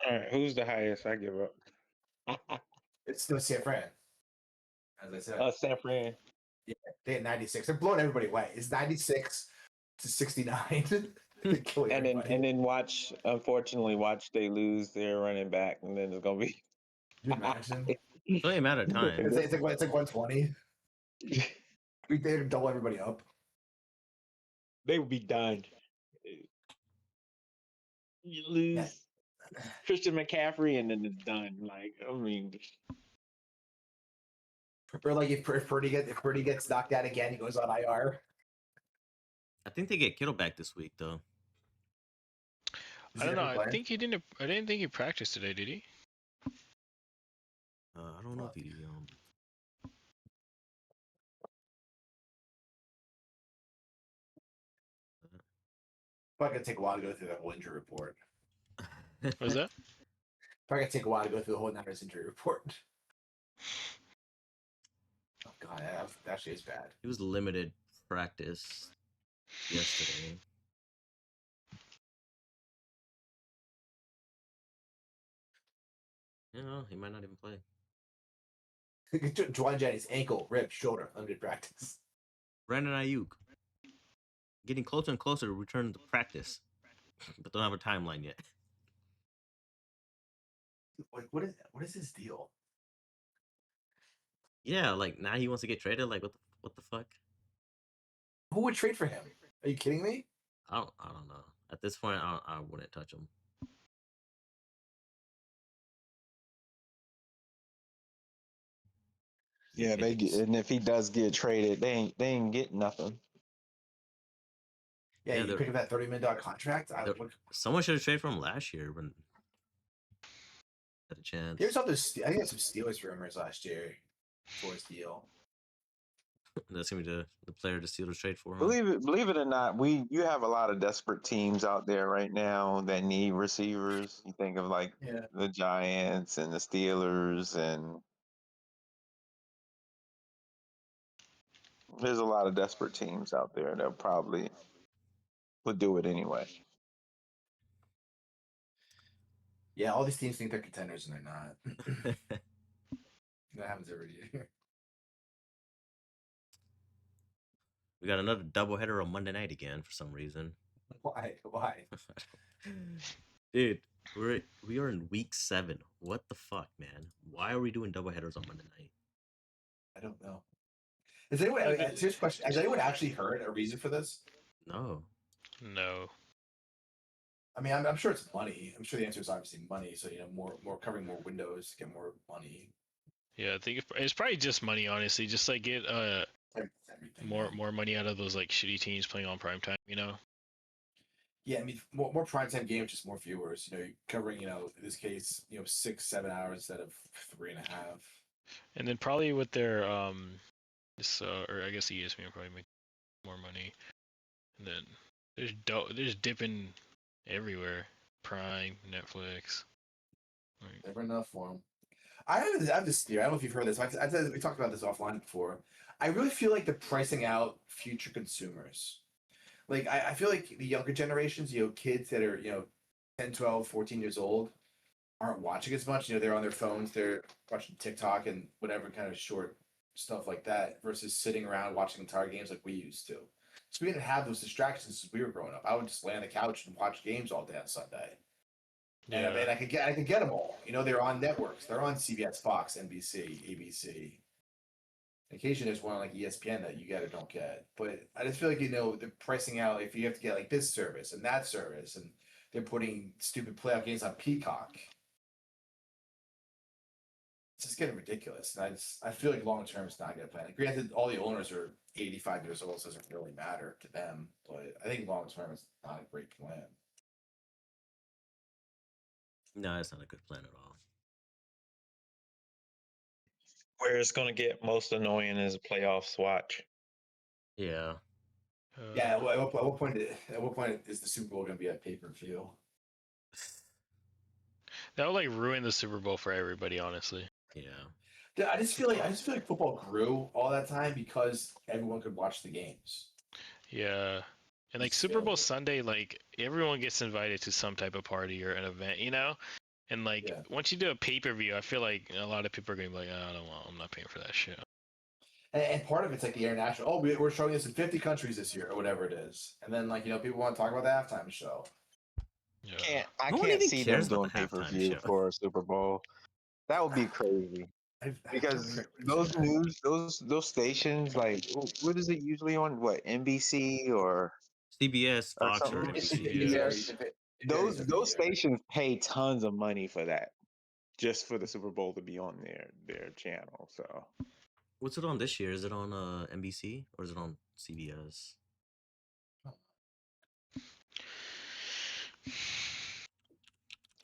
[SPEAKER 6] All right, who's the highest? I give up.
[SPEAKER 3] It's still San Fran. As I said,
[SPEAKER 6] San Fran.
[SPEAKER 3] they had 96. They're blowing everybody away. It's 96 to 69. They're killing
[SPEAKER 6] And
[SPEAKER 3] everybody.
[SPEAKER 6] then unfortunately watch they lose their running back, and then it's gonna be.
[SPEAKER 3] Can you imagine?
[SPEAKER 2] It's only a matter of time.
[SPEAKER 3] It's like 120. They double everybody up.
[SPEAKER 6] They would be done. You lose Christian McCaffrey, and then it's done. Like, I mean,
[SPEAKER 3] Or like if Purdy gets knocked out again, he goes on IR.
[SPEAKER 2] I think they get Kittle back this week, though.
[SPEAKER 3] Is
[SPEAKER 4] I
[SPEAKER 3] he
[SPEAKER 4] don't know.
[SPEAKER 3] ever
[SPEAKER 4] I
[SPEAKER 3] playing?
[SPEAKER 4] think he didn't. I didn't think he practiced today. Did he?
[SPEAKER 2] I don't know if he.
[SPEAKER 3] Probably gonna take a while to go through that whole injury report.
[SPEAKER 4] What was that?
[SPEAKER 3] Probably gonna take a while to go through the whole Niners injury report. Oh god, that actually is bad.
[SPEAKER 2] He was limited practice yesterday. You know, he might not even play.
[SPEAKER 3] Juwan Jennings ankle, rib, shoulder, limited practice.
[SPEAKER 2] Brandon Ayuk getting closer and closer to return to practice, but don't have a timeline yet.
[SPEAKER 3] Like, what is his deal?
[SPEAKER 2] Yeah, like now he wants to get traded. Like what the fuck?
[SPEAKER 3] Who would trade for him? Are you kidding me?
[SPEAKER 2] I don't know. At this point, I wouldn't touch him.
[SPEAKER 6] Yeah, they get, and if he does get traded, they ain't getting nothing.
[SPEAKER 3] Yeah,
[SPEAKER 2] Yeah,
[SPEAKER 3] you
[SPEAKER 2] they're-
[SPEAKER 3] pick up that $30 million contract.
[SPEAKER 2] they're- Someone should have traded for him last year when had a chance.
[SPEAKER 3] There's something. I think there's some Steelers rumors last year for his deal.
[SPEAKER 2] That's gonna be the player the Steelers trade for him.
[SPEAKER 6] Believe it or not, you have a lot of desperate teams out there right now that need receivers. You think of like
[SPEAKER 3] Yeah.
[SPEAKER 6] the Giants and the Steelers, and there's a lot of desperate teams out there that probably would do it anyway.
[SPEAKER 3] Yeah, all these teams think they're contenders and they're not. That happens every year.
[SPEAKER 2] We got another doubleheader on Monday night again for some reason.
[SPEAKER 3] Why?
[SPEAKER 2] Dude, we are in week 7. What the fuck, man? Why are we doing doubleheaders on Monday night?
[SPEAKER 3] I don't know. Has anyone? Serious question. Has anyone actually heard a reason for this?
[SPEAKER 2] No.
[SPEAKER 4] No.
[SPEAKER 3] I mean, I'm sure it's money. I'm sure the answer is obviously money. So more covering more windows to get more money.
[SPEAKER 4] Yeah, I think it's probably just money, honestly. Just like get
[SPEAKER 3] Everything.
[SPEAKER 4] more money out of those like shitty teams playing on primetime, you know?
[SPEAKER 3] Yeah, I mean, more primetime games, just more viewers. You're covering, in this case, 6-7 hours instead of 3.5.
[SPEAKER 4] And then probably with their or I guess ESPN probably make more money. And then there's dipping everywhere. Prime, Netflix. Like,
[SPEAKER 3] Never enough for them. I have this theory. I don't know if you've heard this. We talked about this offline before. I really feel like they're pricing out future consumers. Like, I feel like the younger generations, kids that are, 10, 12, 14 years old aren't watching as much. They're on their phones. They're watching TikTok and whatever kind of short stuff like that versus sitting around watching entire games like we used to. So we didn't have those distractions as we were growing up. I would just lay on the couch and watch games all day on Sunday.
[SPEAKER 4] yeah.
[SPEAKER 3] And I could get them all. They're on networks. They're on CBS, Fox, NBC, ABC. Occasionally, there's one on like ESPN that you get or don't get. But I just feel like they're pricing out if you have to get like this service and that service, and they're putting stupid playoff games on Peacock. It's just getting ridiculous. And I feel like long term it's not going to plan. Granted, all the owners are 85 years old, so it doesn't really matter to them. But I think long term it's not a great plan.
[SPEAKER 2] No, it's not a good plan at all.
[SPEAKER 6] Where it's gonna get most annoying is playoffs watch.
[SPEAKER 2] Yeah.
[SPEAKER 3] Yeah. At what point is the Super Bowl going to be at pay-per-view?
[SPEAKER 4] That would like ruin the Super Bowl for everybody, honestly.
[SPEAKER 2] Yeah.
[SPEAKER 3] Yeah, I just feel like football grew all that time because everyone could watch the games.
[SPEAKER 4] Yeah. And like
[SPEAKER 3] It's
[SPEAKER 4] Super Bowl
[SPEAKER 3] available.
[SPEAKER 4] Sunday, like everyone gets invited to some type of party or an event, And like
[SPEAKER 3] Yeah.
[SPEAKER 4] once you do a pay-per-view, I feel like a lot of people are gonna be like, I'm not paying for that shit.
[SPEAKER 3] And part of it's like the international. Oh, we're showing this in 50 countries this year, or whatever it is. And then people want to talk about the halftime show.
[SPEAKER 4] Yeah.
[SPEAKER 6] I
[SPEAKER 2] No one
[SPEAKER 6] can't
[SPEAKER 2] even
[SPEAKER 6] see them
[SPEAKER 2] cares
[SPEAKER 6] doing
[SPEAKER 2] about the halftime
[SPEAKER 6] pay-per-view
[SPEAKER 2] show.
[SPEAKER 6] for a Super Bowl. That would be crazy. Because those stations, like what is it usually on? What, NBC or
[SPEAKER 2] CBS,
[SPEAKER 6] or
[SPEAKER 2] Fox, or
[SPEAKER 6] something?
[SPEAKER 2] NBC.
[SPEAKER 6] Yeah. Those stations pay tons of money for that, just for the Super Bowl to be on their channel. So
[SPEAKER 2] What's it on this year? Is it on NBC or is it on CBS?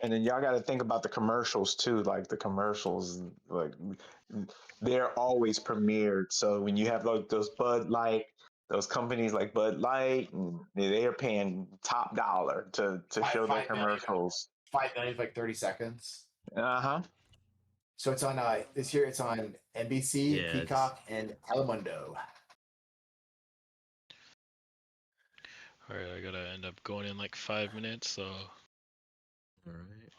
[SPEAKER 6] and then y'all got to think about the commercials too. Like the commercials, like they're always premiered. So when you have like those Bud Light those companies like Bud Light, and they are paying top dollar to
[SPEAKER 3] Five-
[SPEAKER 6] show their
[SPEAKER 3] 5 million.
[SPEAKER 6] commercials.
[SPEAKER 3] 5 million for like 30 seconds.
[SPEAKER 6] Uh-huh.
[SPEAKER 3] So it's on this year. It's on NBC,
[SPEAKER 2] Yeah, it's-
[SPEAKER 3] Peacock, and Telemundo.
[SPEAKER 4] All right, I gotta end up going in like 5 minutes, so
[SPEAKER 2] All right,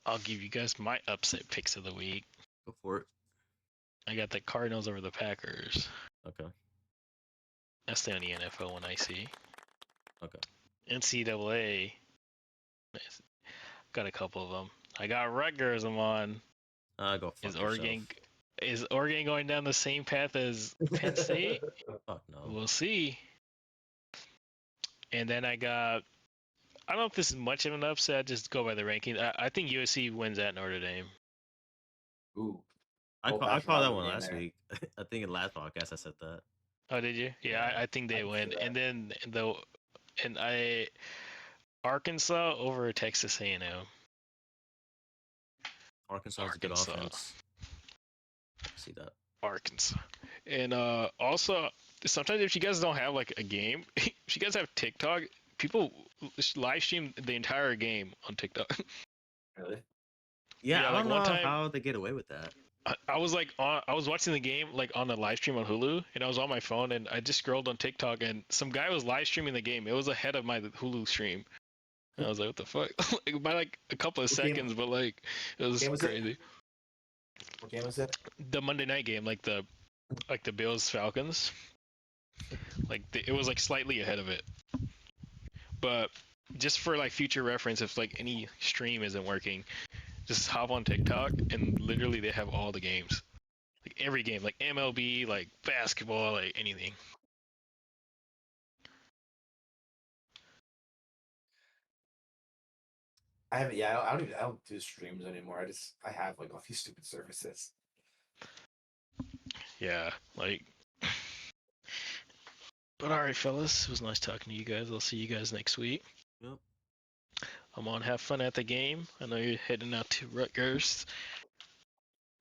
[SPEAKER 4] I'll give you guys my upset picks of the week.
[SPEAKER 2] go for it.
[SPEAKER 4] I got the Cardinals over the Packers.
[SPEAKER 2] Okay.
[SPEAKER 4] That's the only NFL one I see.
[SPEAKER 2] Okay.
[SPEAKER 4] NCAA. Got a couple of them. I got Rutgers. I'm on.
[SPEAKER 2] Go fuck
[SPEAKER 4] Is Oregon
[SPEAKER 2] yourself.
[SPEAKER 4] is Oregon going down the same path as Penn State?
[SPEAKER 2] Fuck no.
[SPEAKER 4] We'll see. And then I don't know if this is much of an upset. I just go by the ranking. I think USC wins at Notre Dame.
[SPEAKER 3] Ooh.
[SPEAKER 2] I
[SPEAKER 3] Old
[SPEAKER 2] called
[SPEAKER 3] fashioned
[SPEAKER 2] that
[SPEAKER 3] rivalry
[SPEAKER 2] one
[SPEAKER 3] game
[SPEAKER 2] last
[SPEAKER 3] there.
[SPEAKER 2] week. I think in the last podcast I said that.
[SPEAKER 4] Oh, did you? Yeah, I think they
[SPEAKER 3] I can see
[SPEAKER 4] win.
[SPEAKER 3] that.
[SPEAKER 4] And then Arkansas over Texas A&M.
[SPEAKER 2] Arkansas is a good
[SPEAKER 4] Arkansas.
[SPEAKER 2] offense. See that.
[SPEAKER 4] Arkansas. And also, sometimes if you guys don't have like a game, if you guys have TikTok, people live stream the entire game on TikTok.
[SPEAKER 3] Really?
[SPEAKER 2] Yeah,
[SPEAKER 4] Yeah,
[SPEAKER 2] I
[SPEAKER 4] like
[SPEAKER 2] don't
[SPEAKER 4] one
[SPEAKER 2] know
[SPEAKER 4] time-
[SPEAKER 2] how they get away with that.
[SPEAKER 4] I was like I was watching the game like on the live stream on Hulu, and I was on my phone, and I just scrolled on TikTok, and some guy was live streaming the game. It was ahead of my Hulu stream. And I was like, what the fuck? Like, by like a couple of
[SPEAKER 3] What game-
[SPEAKER 4] seconds, but like it was
[SPEAKER 3] game was it?
[SPEAKER 4] crazy.
[SPEAKER 3] What game was it?
[SPEAKER 4] The Monday night game, like the Bills Falcons, it was like slightly ahead of it. But just for like future reference, if like any stream isn't working, just hop on TikTok and literally they have all the games, like every game, like MLB, like basketball, like anything.
[SPEAKER 3] I haven't. Yeah, I don't do streams anymore. I have like all these stupid services.
[SPEAKER 4] Yeah, like. But all right, fellas, it was nice talking to you guys. I'll see you guys next week.
[SPEAKER 2] Yep.
[SPEAKER 4] I'm on. Have fun at the game. I know you're heading out to Rutgers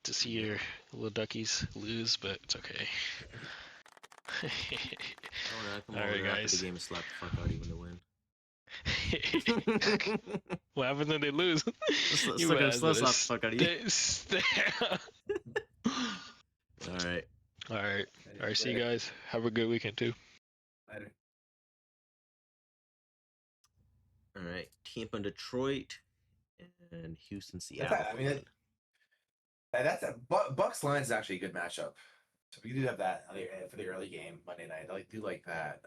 [SPEAKER 4] to see your little duckies lose, but it's okay.
[SPEAKER 2] I come
[SPEAKER 4] All
[SPEAKER 2] over
[SPEAKER 4] right,
[SPEAKER 2] there after
[SPEAKER 4] guys.
[SPEAKER 2] the game and slap the fuck out of you when they win.
[SPEAKER 4] What happens when they lose?
[SPEAKER 2] Still
[SPEAKER 4] You
[SPEAKER 2] gonna
[SPEAKER 4] guys
[SPEAKER 2] slap the
[SPEAKER 4] are
[SPEAKER 2] fuck out of you. All right.
[SPEAKER 4] All right. All right. See you guys. Have a good weekend too.
[SPEAKER 3] Later.
[SPEAKER 2] All right. Tampa, Detroit, and Houston,
[SPEAKER 3] That's
[SPEAKER 2] Seattle.
[SPEAKER 3] I mean, that's a Bucks line is actually a good matchup. So we do have that for the early game Monday night. I do like that.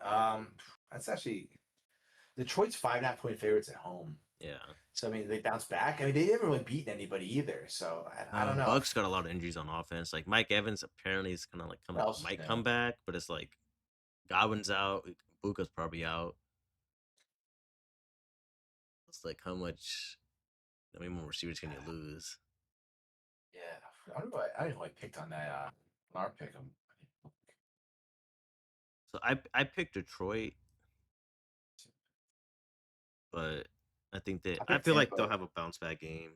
[SPEAKER 3] That's actually Detroit's 5.5-point favorites at home.
[SPEAKER 2] Yeah.
[SPEAKER 3] So I mean, they bounce back. I mean, they haven't really beaten anybody either. So I don't know.
[SPEAKER 2] Bucks got a lot of injuries on offense. Like Mike Evans apparently is kind of like might
[SPEAKER 3] Yeah.
[SPEAKER 2] come back, but it's like Godwin's out, Buka's probably out. It's like how many more receivers can you lose?
[SPEAKER 3] Yeah, I don't know. I didn't like picked on that. On our pick 'em.
[SPEAKER 2] So I picked Detroit, but I think that
[SPEAKER 3] I
[SPEAKER 2] I
[SPEAKER 3] picked
[SPEAKER 2] feel like
[SPEAKER 3] Tampa.
[SPEAKER 2] they'll have a bounce back game.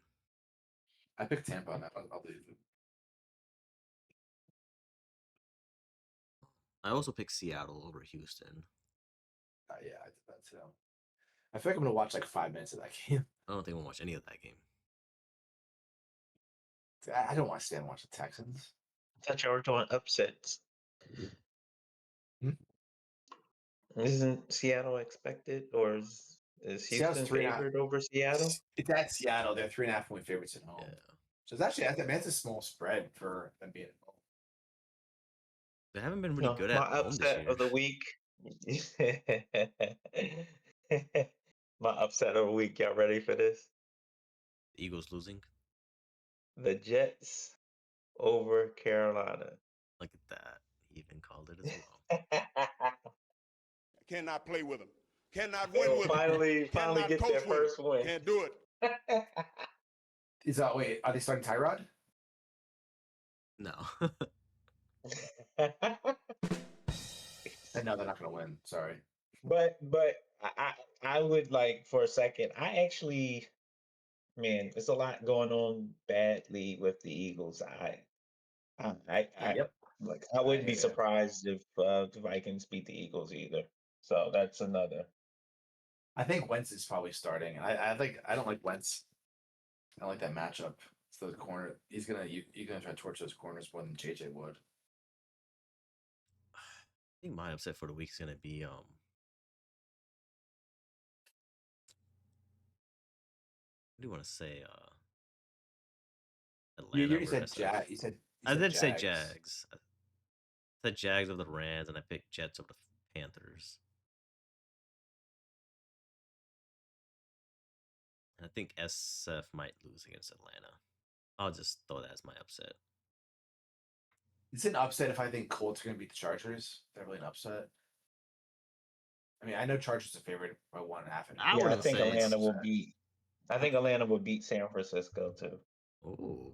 [SPEAKER 3] I picked Tampa on that. I'll do it.
[SPEAKER 2] I also picked Seattle over Houston.
[SPEAKER 3] Yeah, I did that too. I feel like I'm gonna watch like 5 minutes of that game.
[SPEAKER 2] I don't think we'll watch any of that game.
[SPEAKER 3] I don't want to stay and watch the Texans.
[SPEAKER 6] I thought y'all were doing upsets.
[SPEAKER 3] Hmm?
[SPEAKER 6] Isn't Seattle expected, or is
[SPEAKER 3] Seattle's
[SPEAKER 6] Houston
[SPEAKER 3] 3.5.
[SPEAKER 6] favored over Seattle?
[SPEAKER 3] It's at Seattle. They're 3.5-point favorites at home.
[SPEAKER 2] Yeah.
[SPEAKER 3] So it's actually, I mean, that's a small spread for them being at home.
[SPEAKER 2] They haven't been really
[SPEAKER 6] No,
[SPEAKER 2] good
[SPEAKER 6] my
[SPEAKER 2] at home this
[SPEAKER 6] upset
[SPEAKER 2] year.
[SPEAKER 6] of the week. My upset of the week. Y'all ready for this?
[SPEAKER 2] The Eagles losing.
[SPEAKER 6] The Jets over Carolina.
[SPEAKER 2] Look at that. He even called it as well.
[SPEAKER 7] Cannot play with him. Cannot win with him.
[SPEAKER 6] finally
[SPEAKER 7] Cannot
[SPEAKER 6] get
[SPEAKER 7] coach
[SPEAKER 6] their
[SPEAKER 7] with
[SPEAKER 6] first
[SPEAKER 7] him.
[SPEAKER 6] win.
[SPEAKER 7] Can't do it.
[SPEAKER 3] Is that wait? Are they starting Tyrod?
[SPEAKER 2] No.
[SPEAKER 3] No, they're not gonna win. Sorry.
[SPEAKER 6] But I would like for a second. I actually, man, there's a lot going on badly with the Eagles.
[SPEAKER 3] Yep.
[SPEAKER 6] Like I wouldn't be
[SPEAKER 3] Yeah.
[SPEAKER 6] surprised if the Vikings beat the Eagles either. So that's another.
[SPEAKER 3] I think Wentz is probably starting. I don't like Wentz. I don't like that matchup. It's the corner. He's gonna try to torch those corners more than JJ would.
[SPEAKER 2] I think my upset for the week is gonna be what do you want to say?
[SPEAKER 3] You
[SPEAKER 2] Atlanta
[SPEAKER 3] already said
[SPEAKER 2] versus
[SPEAKER 3] Jag.
[SPEAKER 2] SF.
[SPEAKER 3] You said
[SPEAKER 2] I did say
[SPEAKER 3] Jags.
[SPEAKER 2] Jags. I said Jags of the Rams, and I picked Jets of the Panthers. And I think SF might lose against Atlanta. I'll just throw that as my upset.
[SPEAKER 3] It's an upset if I think Colts are gonna beat the Chargers. They're really an upset. I mean, I know Chargers are favored by 1.5.
[SPEAKER 2] I
[SPEAKER 6] Yeah, I
[SPEAKER 2] wouldn't
[SPEAKER 6] think
[SPEAKER 2] say it's-
[SPEAKER 6] Atlanta will beat. I think Atlanta will beat San Francisco too.
[SPEAKER 2] Oh.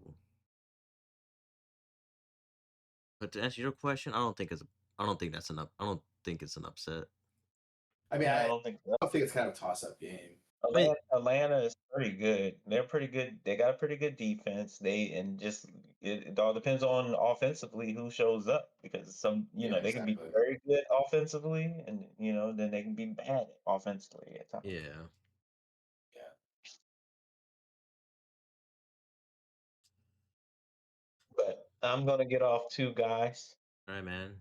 [SPEAKER 2] But to answer your question, I don't think that's enough. I don't think it's an upset.
[SPEAKER 3] I mean,
[SPEAKER 6] Yeah,
[SPEAKER 3] I
[SPEAKER 6] I don't think so.
[SPEAKER 3] don't think it's kind of a toss-up game.
[SPEAKER 6] Atlanta is pretty good. They're pretty good. They got a pretty good defense. It all depends on offensively who shows up because
[SPEAKER 3] Yeah,
[SPEAKER 6] they can be
[SPEAKER 3] exactly.
[SPEAKER 6] very good offensively and then they can be bad offensively at times.
[SPEAKER 2] Yeah.
[SPEAKER 6] But I'm gonna get off too, guys.
[SPEAKER 2] All right, man.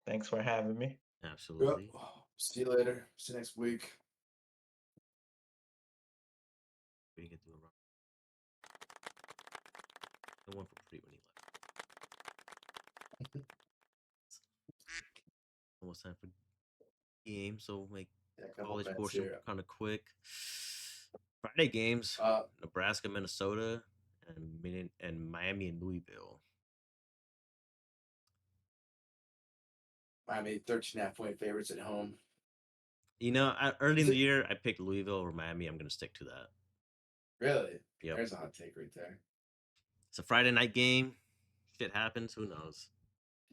[SPEAKER 6] Thanks for having me.
[SPEAKER 2] Absolutely.
[SPEAKER 3] Yep. See you later. See you next week.
[SPEAKER 2] We can get through a run. I went for pretty when he left. Almost time for game, so we'll make
[SPEAKER 3] Yeah, a couple
[SPEAKER 2] college
[SPEAKER 3] bets
[SPEAKER 2] portion
[SPEAKER 3] here.
[SPEAKER 2] kind of quick. Friday games: Nebraska, Minnesota, and Miami and Louisville.
[SPEAKER 3] Miami 13.5-point favorites at home.
[SPEAKER 2] Early in the year, I picked Louisville over Miami. I'm gonna stick to that.
[SPEAKER 3] Really?
[SPEAKER 2] Yep.
[SPEAKER 3] There's a hot take right there.
[SPEAKER 2] It's a Friday night game. Shit happens. Who knows?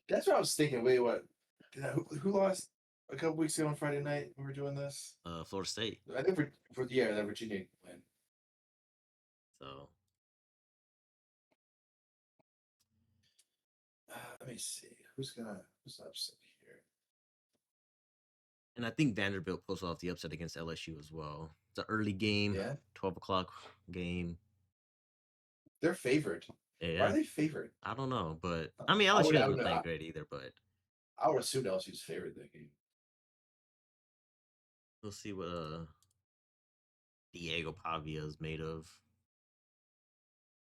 [SPEAKER 3] That's what I was thinking. Wait, what? Who lost a couple weeks ago on Friday night when we were doing this?
[SPEAKER 2] Florida State.
[SPEAKER 3] I think for the year that Virginia win.
[SPEAKER 2] So
[SPEAKER 3] Let me see. Who's upset here?
[SPEAKER 2] and I think Vanderbilt pulls off the upset against LSU as well. It's an early game.
[SPEAKER 3] Yeah.
[SPEAKER 2] 12 o'clock game.
[SPEAKER 3] They're favored.
[SPEAKER 2] Yeah.
[SPEAKER 3] Why are they favored?
[SPEAKER 2] I don't know, but I mean
[SPEAKER 3] I
[SPEAKER 2] LSU
[SPEAKER 3] would- I
[SPEAKER 2] hasn't
[SPEAKER 3] would-
[SPEAKER 2] been playing
[SPEAKER 3] I-
[SPEAKER 2] great either. But
[SPEAKER 3] I would assume LSU's favored that game.
[SPEAKER 2] we'll see what Diego Pavia is made of.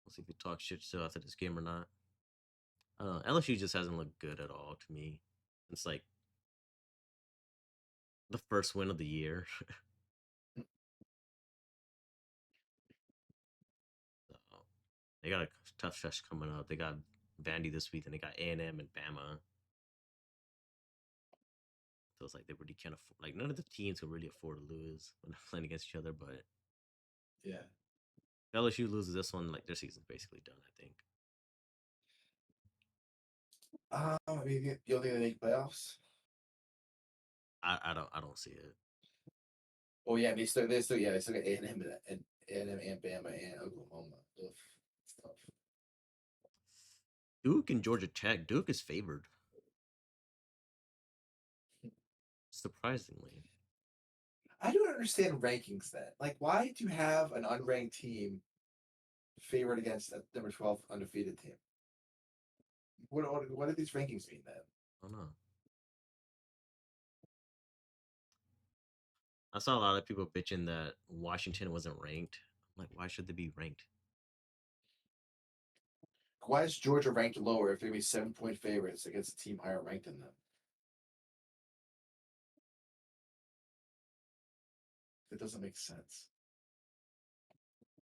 [SPEAKER 2] We'll see if we talk shit still after this game or not. LSU just hasn't looked good at all to me. It's like the first win of the year. So, they got a tough stretch coming up. They got Vandy this week, and they got A&M and Bama. So it's like they really can't afford. Like none of the teams can really afford to lose when they're playing against each other. But
[SPEAKER 3] Yeah.
[SPEAKER 2] if LSU loses this one, like their season's basically done. I think.
[SPEAKER 3] I mean, you don't think they make playoffs?
[SPEAKER 2] I don't see it.
[SPEAKER 3] Oh yeah, they still got A&M and Bama and Oklahoma. Ugh, it's tough.
[SPEAKER 2] Duke and Georgia Tech. Duke is favored. Surprisingly.
[SPEAKER 3] I don't understand rankings then. Like, why do you have an unranked team favored against a number 12 undefeated team? What do these rankings mean then?
[SPEAKER 2] I don't know. I saw a lot of people bitching that Washington wasn't ranked. I'm like, why should they be ranked?
[SPEAKER 3] Why is Georgia ranked lower if they're gonna be 7-point favorites against a team higher ranked than them? It doesn't make sense.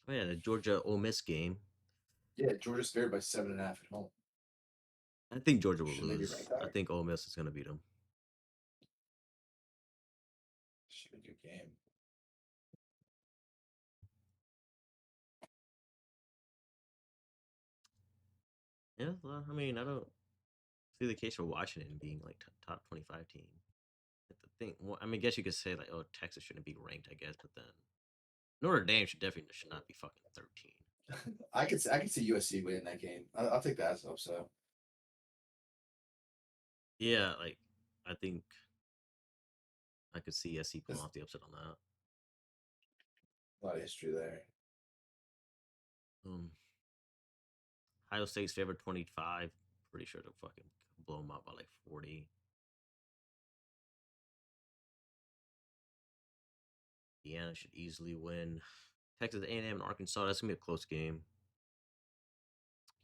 [SPEAKER 2] Oh yeah, the Georgia Ole Miss game.
[SPEAKER 3] Yeah, Georgia's favored by 7.5 at home.
[SPEAKER 2] I think Georgia will
[SPEAKER 3] Shouldn't they be
[SPEAKER 2] lose.
[SPEAKER 3] ranked
[SPEAKER 2] I
[SPEAKER 3] higher?
[SPEAKER 2] think Ole Miss is gonna beat them.
[SPEAKER 3] Should be a good game.
[SPEAKER 2] Yeah, well, I mean, I don't see the case for Washington being like top 25 team. But the thing, well, I mean, I guess you could say like, oh, Texas shouldn't be ranked, I guess, but then Notre Dame should not be fucking 13.
[SPEAKER 3] I could see USC winning that game. I'll take that as an upset.
[SPEAKER 2] Yeah, like I think I could see SC pulling
[SPEAKER 3] This-
[SPEAKER 2] off the upset on that.
[SPEAKER 3] A lot of history there.
[SPEAKER 2] Ohio State's favorite 25. Pretty sure they'll fucking blow them out by like 40. Indiana should easily win. Texas A&M and Arkansas. That's gonna be a close game.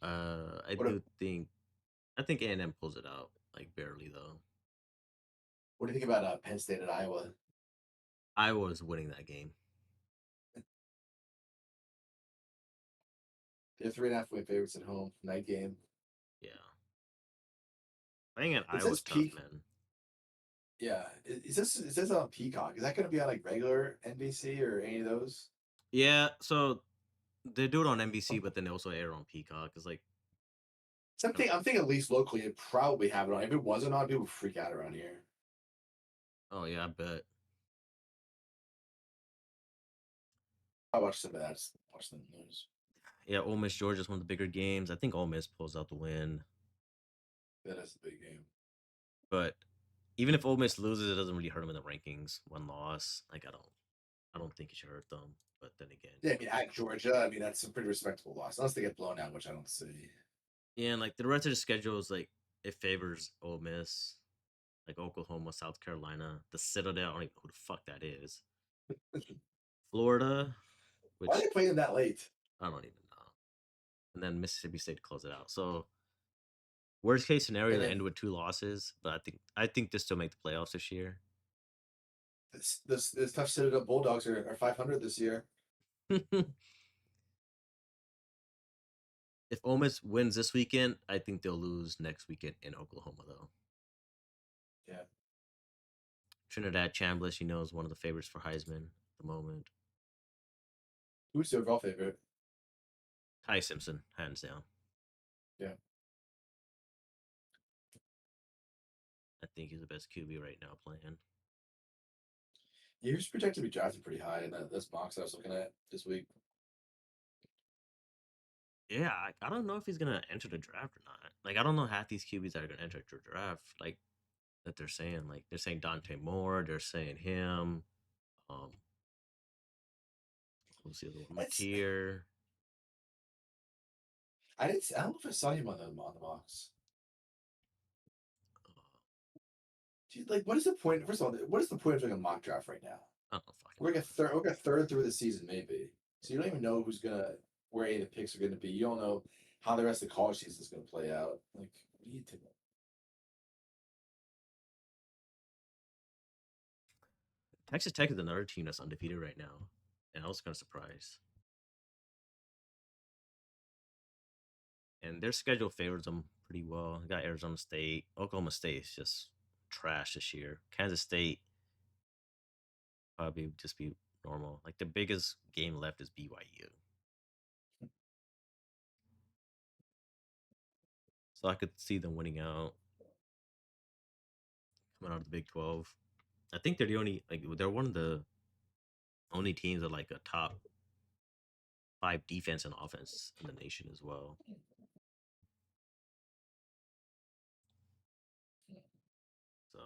[SPEAKER 2] I
[SPEAKER 3] What a-
[SPEAKER 2] do think. I think A&M pulls it out, like barely though.
[SPEAKER 3] What do you think about Penn State at Iowa?
[SPEAKER 2] I was winning that game.
[SPEAKER 3] They're 3.5-point favorites at home. Night game.
[SPEAKER 2] Yeah. I think
[SPEAKER 3] It
[SPEAKER 2] Iowa's
[SPEAKER 3] says
[SPEAKER 2] tough,
[SPEAKER 3] peak.
[SPEAKER 2] man.
[SPEAKER 3] Yeah. Is this on Peacock? Is that going to be on like regular NBC or any of those?
[SPEAKER 2] Yeah, so they do it on NBC, but then they also air on Peacock. It's like,
[SPEAKER 3] I'm thinking at least locally, it probably have it on. If it wasn't on, people would freak out around here.
[SPEAKER 2] oh yeah, I bet.
[SPEAKER 3] I watched some of that. Just watch the news.
[SPEAKER 2] Yeah, Ole Miss Georgia's one of the bigger games. I think Ole Miss pulls out the win,
[SPEAKER 3] That is a big game.
[SPEAKER 2] but even if Ole Miss loses, it doesn't really hurt them in the rankings. One loss, like I don't think it should hurt them. But then again,
[SPEAKER 3] Yeah, I mean at Georgia, I mean that's a pretty respectable loss, unless they get blown out, which I don't see.
[SPEAKER 2] yeah, and like the rest of the schedule is like it favors Ole Miss, like Oklahoma, South Carolina, the Citadel. I don't even know who the fuck that is. Florida, which
[SPEAKER 3] Why are they playing them that late?
[SPEAKER 2] I don't even know. And then Mississippi State to close it out. So worst case scenario,
[SPEAKER 3] And
[SPEAKER 2] they
[SPEAKER 3] then-
[SPEAKER 2] end with 2 losses, but I think they still make the playoffs this year.
[SPEAKER 3] This tough Citadel Bulldogs are 500 this year.
[SPEAKER 2] If Ole Miss wins this weekend, I think they'll lose next weekend in Oklahoma, though.
[SPEAKER 3] Yeah.
[SPEAKER 2] Trinidad Chambliss, is one of the favorites for Heisman at the moment.
[SPEAKER 3] Who's the overall favorite?
[SPEAKER 2] Ty Simpson, hands down.
[SPEAKER 3] Yeah.
[SPEAKER 2] I think he's the best QB right now playing.
[SPEAKER 3] He was projected to be drafted pretty high in this box I was looking at this week.
[SPEAKER 2] Yeah, I don't know if he's gonna enter the draft or not. Like, I don't know half these QBs that are gonna enter the draft. Like that they're saying. Like they're saying Dante Moore, they're saying him. Who's the other one?
[SPEAKER 3] That's-
[SPEAKER 2] Mateer.
[SPEAKER 3] I don't know if I saw him on the box. Dude, like, what is the point? First of all, what is the point of doing a mock draft right now?
[SPEAKER 2] I don't know. Fucking
[SPEAKER 3] We're like a third through the season, maybe. So you don't even know where any of the picks are gonna be. You don't know how the rest of the college season is gonna play out. Like, what do you think?
[SPEAKER 2] Texas Tech is another team that's undefeated right now, and I was kind of surprised. And their schedule favors them pretty well. They got Arizona State, Oklahoma State is just trash this year. Kansas State probably just be normal. Like the biggest game left is BYU. So I could see them winning out, coming out of the Big 12. I think they're the only they're one of the only teams that like a top 5 defense and offense in the nation as well. So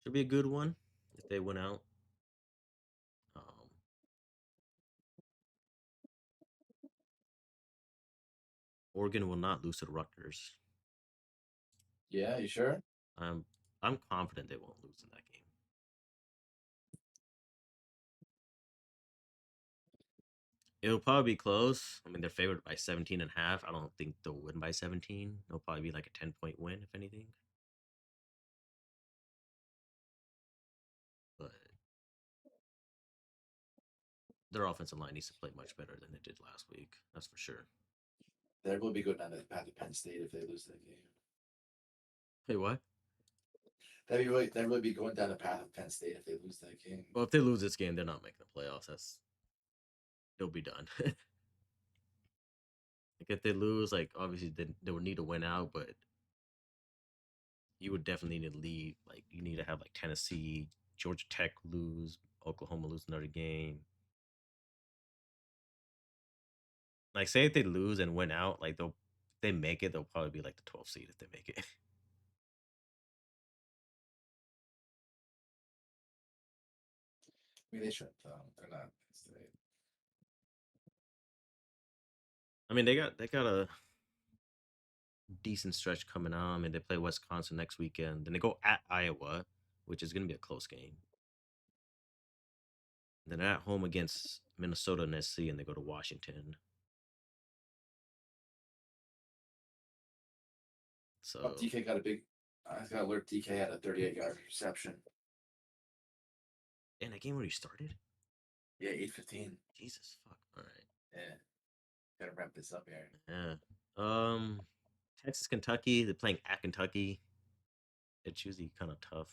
[SPEAKER 2] should be a good one if they win out. Oregon will not lose to the Rutgers.
[SPEAKER 3] Yeah, you sure?
[SPEAKER 2] I'm confident they won't lose in that game. It'll probably be close. I mean, they're favored by 17 and a half. I don't think they'll win by 17. It'll probably be like a 10-point win, if anything. But their offensive line needs to play much better than it did last week. That's for sure.
[SPEAKER 3] They're going to be going down the path of Penn State if they lose that game.
[SPEAKER 2] Hey, what?
[SPEAKER 3] They'd really be going down the path of Penn State if they lose that game.
[SPEAKER 2] Well, if they lose this game, they're not making the playoffs. They'll be done. Like if they lose, like obviously they would need to win out, but you would definitely need to leave. Like you need to have like Tennessee, Georgia Tech lose, Oklahoma lose another game. Like say if they lose and win out, like they make it, they'll probably be like the 12th seed if they make it.
[SPEAKER 3] mean, they should though. They're not.
[SPEAKER 2] I mean, they got a decent stretch coming on. I mean, they play Wisconsin next weekend. Then they go at Iowa, which is going to be a close game. Then they're at home against Minnesota and SC, and they go to Washington. So
[SPEAKER 3] Oh, DK got a big. I got alert. DK had a 38-yard reception.
[SPEAKER 2] and that game already started.
[SPEAKER 3] Yeah, 8:15.
[SPEAKER 2] Jesus fuck. All right.
[SPEAKER 3] Yeah, gotta wrap this up here.
[SPEAKER 2] Yeah. Texas, Kentucky. They're playing at Kentucky. It's usually kind of tough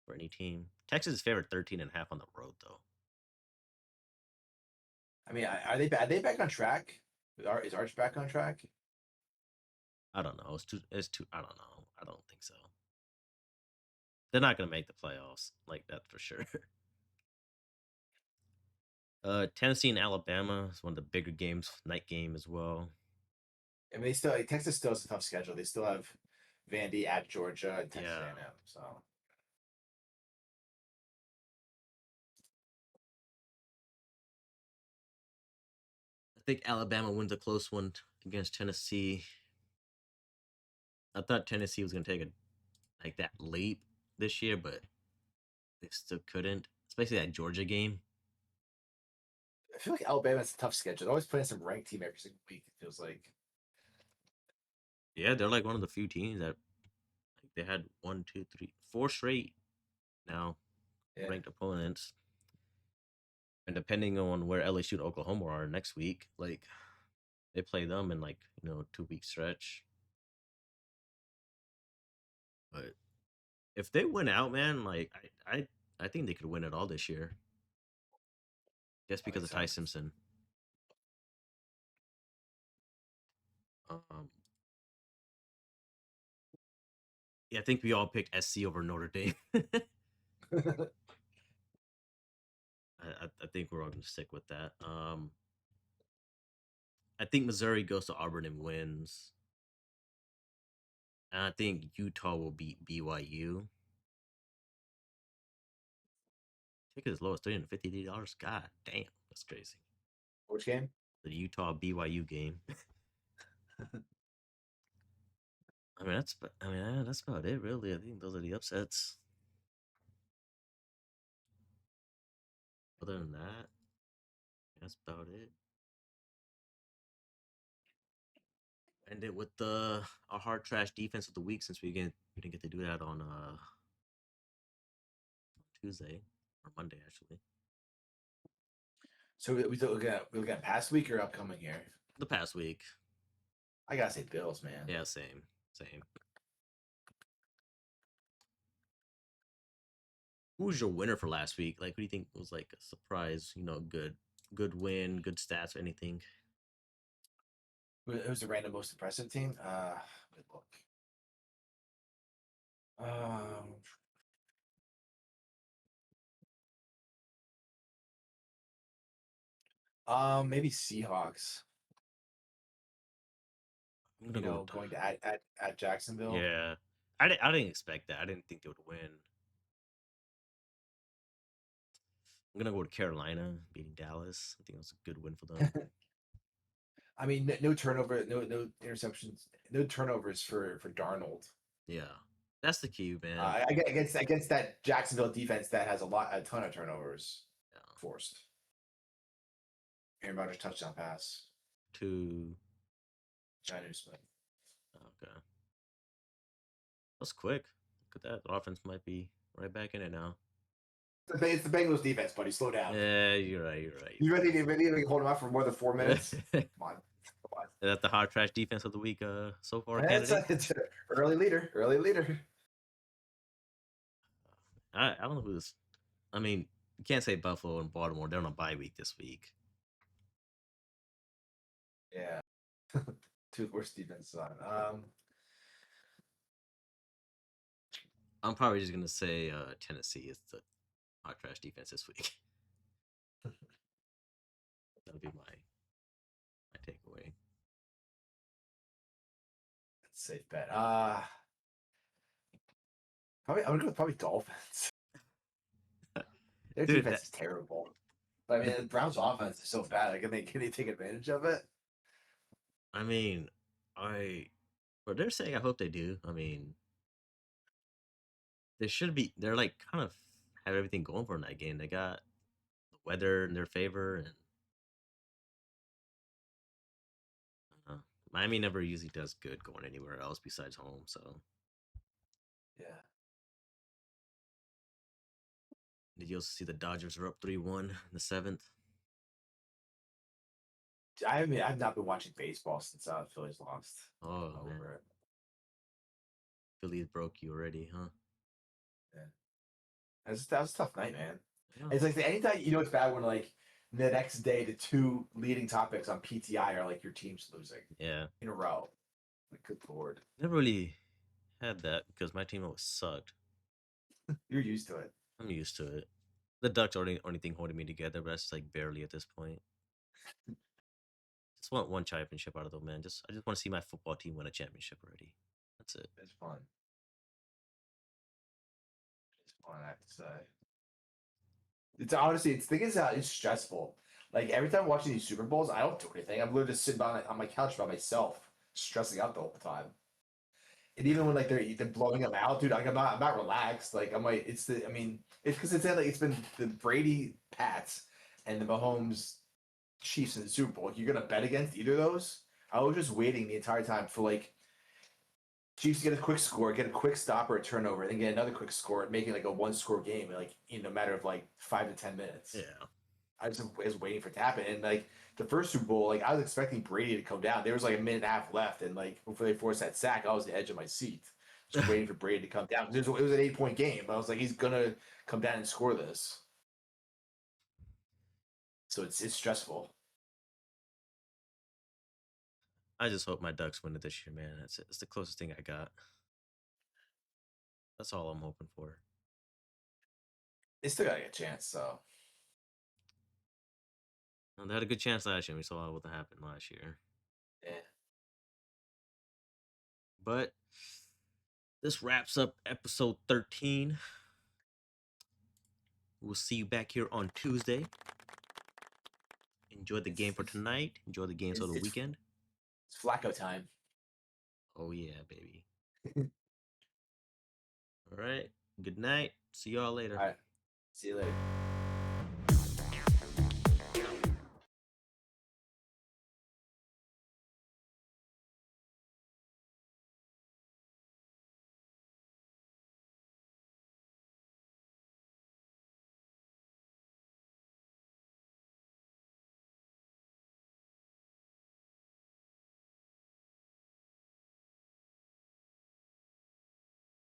[SPEAKER 2] for any team. Texas is favored 13.5 on the road though.
[SPEAKER 3] I mean, are they back on track? Is Arch back on track?
[SPEAKER 2] I don't know. It's too. I don't know. I don't think so. They're not gonna make the playoffs, like that for sure. Tennessee and Alabama is one of the bigger games, night game as well.
[SPEAKER 3] I mean, Texas still has a tough schedule. They still have Vandy at Georgia and Texas
[SPEAKER 2] Yeah.
[SPEAKER 3] A&M. So
[SPEAKER 2] I think Alabama wins a close one against Tennessee. I thought Tennessee was gonna take that leap this year, but they still couldn't. Especially that Georgia game.
[SPEAKER 3] I feel like Alabama's a tough schedule. They're always playing some ranked team every single week. It feels like.
[SPEAKER 2] Yeah, they're like one of the few teams that they had 1, 2, 3, 4 straight now
[SPEAKER 3] Yeah.
[SPEAKER 2] ranked opponents. And depending on where LSU and Oklahoma are next week, like they play them in 2-week stretch. But if they win out, man, like I think they could win it all this year. Just because of Ty
[SPEAKER 3] makes sense.
[SPEAKER 2] Simpson. Yeah, I think we all picked SC over Notre Dame. I think we're all gonna stick with that. I think Missouri goes to Auburn and wins. And I think Utah will beat BYU. Ticket as low as $353. God damn, that's crazy.
[SPEAKER 3] Which game?
[SPEAKER 2] The Utah BYU game. that's about it, really. I think those are the upsets. Other than that, that's about it. End it with our hard trash defense of the week, since we didn't get to do that on Tuesday or Monday actually.
[SPEAKER 3] So we looking at past week or upcoming here?
[SPEAKER 2] The past week.
[SPEAKER 3] I gotta say Bills, man.
[SPEAKER 2] Yeah, same. Who was your winner for last week? Like, what do you think was like a surprise? Good win, good stats, or anything?
[SPEAKER 3] It was the random most impressive team. Good look. Maybe Seahawks.
[SPEAKER 2] I'm gonna go with
[SPEAKER 3] Going to at Jacksonville.
[SPEAKER 2] Yeah, I didn't expect that. I didn't think they would win. I'm gonna go to Carolina beating Dallas. I think that's a good win for them.
[SPEAKER 3] I mean, no turnover, no interceptions, no turnovers for Darnold.
[SPEAKER 2] Yeah, that's the key, man.
[SPEAKER 3] Against that Jacksonville defense that has a ton of turnovers forced. Aaron Rodgers touchdown pass
[SPEAKER 2] to
[SPEAKER 3] Jonnu Smith.
[SPEAKER 2] Okay, that's quick. Look at that. The offense might be right back in it now.
[SPEAKER 3] It's the Bengals defense, buddy. Slow down.
[SPEAKER 2] Yeah, you're right.
[SPEAKER 3] You ready to hold him out for more than 4 minutes? Come on.
[SPEAKER 2] Is that the hard trash defense of the week so far?
[SPEAKER 3] It's early leader.
[SPEAKER 2] I don't know who this. I mean, you can't say Buffalo and Baltimore. They're on a bye week this week.
[SPEAKER 3] Yeah. Two worst defenses on.
[SPEAKER 2] I'm probably just gonna say Tennessee is the hot trash defense this week. That'll be my takeaway.
[SPEAKER 3] That's a safe bet. I'm gonna go with probably Dolphins. Their
[SPEAKER 2] Dude,
[SPEAKER 3] defense is terrible. But I mean, the Browns' offense is so bad. Like, can they take advantage of it?
[SPEAKER 2] I mean, but they're saying I hope they do. I mean, they should be. They're like kind of have everything going for them that game. They got the weather in their favor, and Miami never usually does good going anywhere else besides home. So,
[SPEAKER 3] Yeah.
[SPEAKER 2] did you also see the Dodgers are up 3-1 in the seventh?
[SPEAKER 3] I've not been watching baseball since Phillies lost.
[SPEAKER 2] Oh
[SPEAKER 3] I'm
[SPEAKER 2] man,
[SPEAKER 3] over it.
[SPEAKER 2] Phillies broke you already, huh?
[SPEAKER 3] That was a tough night, man.
[SPEAKER 2] Yeah.
[SPEAKER 3] It's like anytime it's bad when like the next day the two leading topics on PTI are like your team's losing
[SPEAKER 2] Yeah,
[SPEAKER 3] in a row. Like, good lord,
[SPEAKER 2] never really had that because my team always sucked.
[SPEAKER 3] you're used to it.
[SPEAKER 2] I'm used to it. The Ducks are the only thing holding me together, but that's like barely at this point. Just want one championship out of them, man. I just want to see my football team win a championship already. That's it.
[SPEAKER 3] It's fun. It's fun, I have to say. It's honestly, it's stressful. Like every time watching these Super Bowls, I don't do anything. I'm literally just sitting on my couch by myself, stressing out the whole time. And even when like they're blowing them out, dude, like I'm not relaxed. Like it's because it's been the Brady Pats and the Mahomes Chiefs in the Super Bowl. Like, you're gonna bet against either of those. I was just waiting the entire time for like Chiefs to get a quick score, get a quick stop or a turnover, and then get another quick score, and making like a 1-score game, like in a matter of like 5 to 10 minutes.
[SPEAKER 2] Yeah.
[SPEAKER 3] I was waiting for it to happen, and like the first Super Bowl, like I was expecting Brady to come down. There was like a minute and a half left, and like before they forced that sack, I was at the edge of my seat, just waiting for Brady to come down. It was an 8-point game, but I was like, he's gonna come down and score this. So it's stressful.
[SPEAKER 2] I just hope my Ducks win it this year, man. That's it. It's the closest thing I got. That's all I'm hoping for.
[SPEAKER 3] They still gotta get a chance, so
[SPEAKER 2] Well, they had a good chance last year. We saw what happened last year.
[SPEAKER 3] yeah.
[SPEAKER 2] But this wraps up episode 13. We'll see you back here on Tuesday. Enjoy the game for tonight. Enjoy the games of the weekend.
[SPEAKER 3] It's Flacco time.
[SPEAKER 2] Oh, yeah, baby. All right. Good night. See y'all later.
[SPEAKER 3] All right. See you later.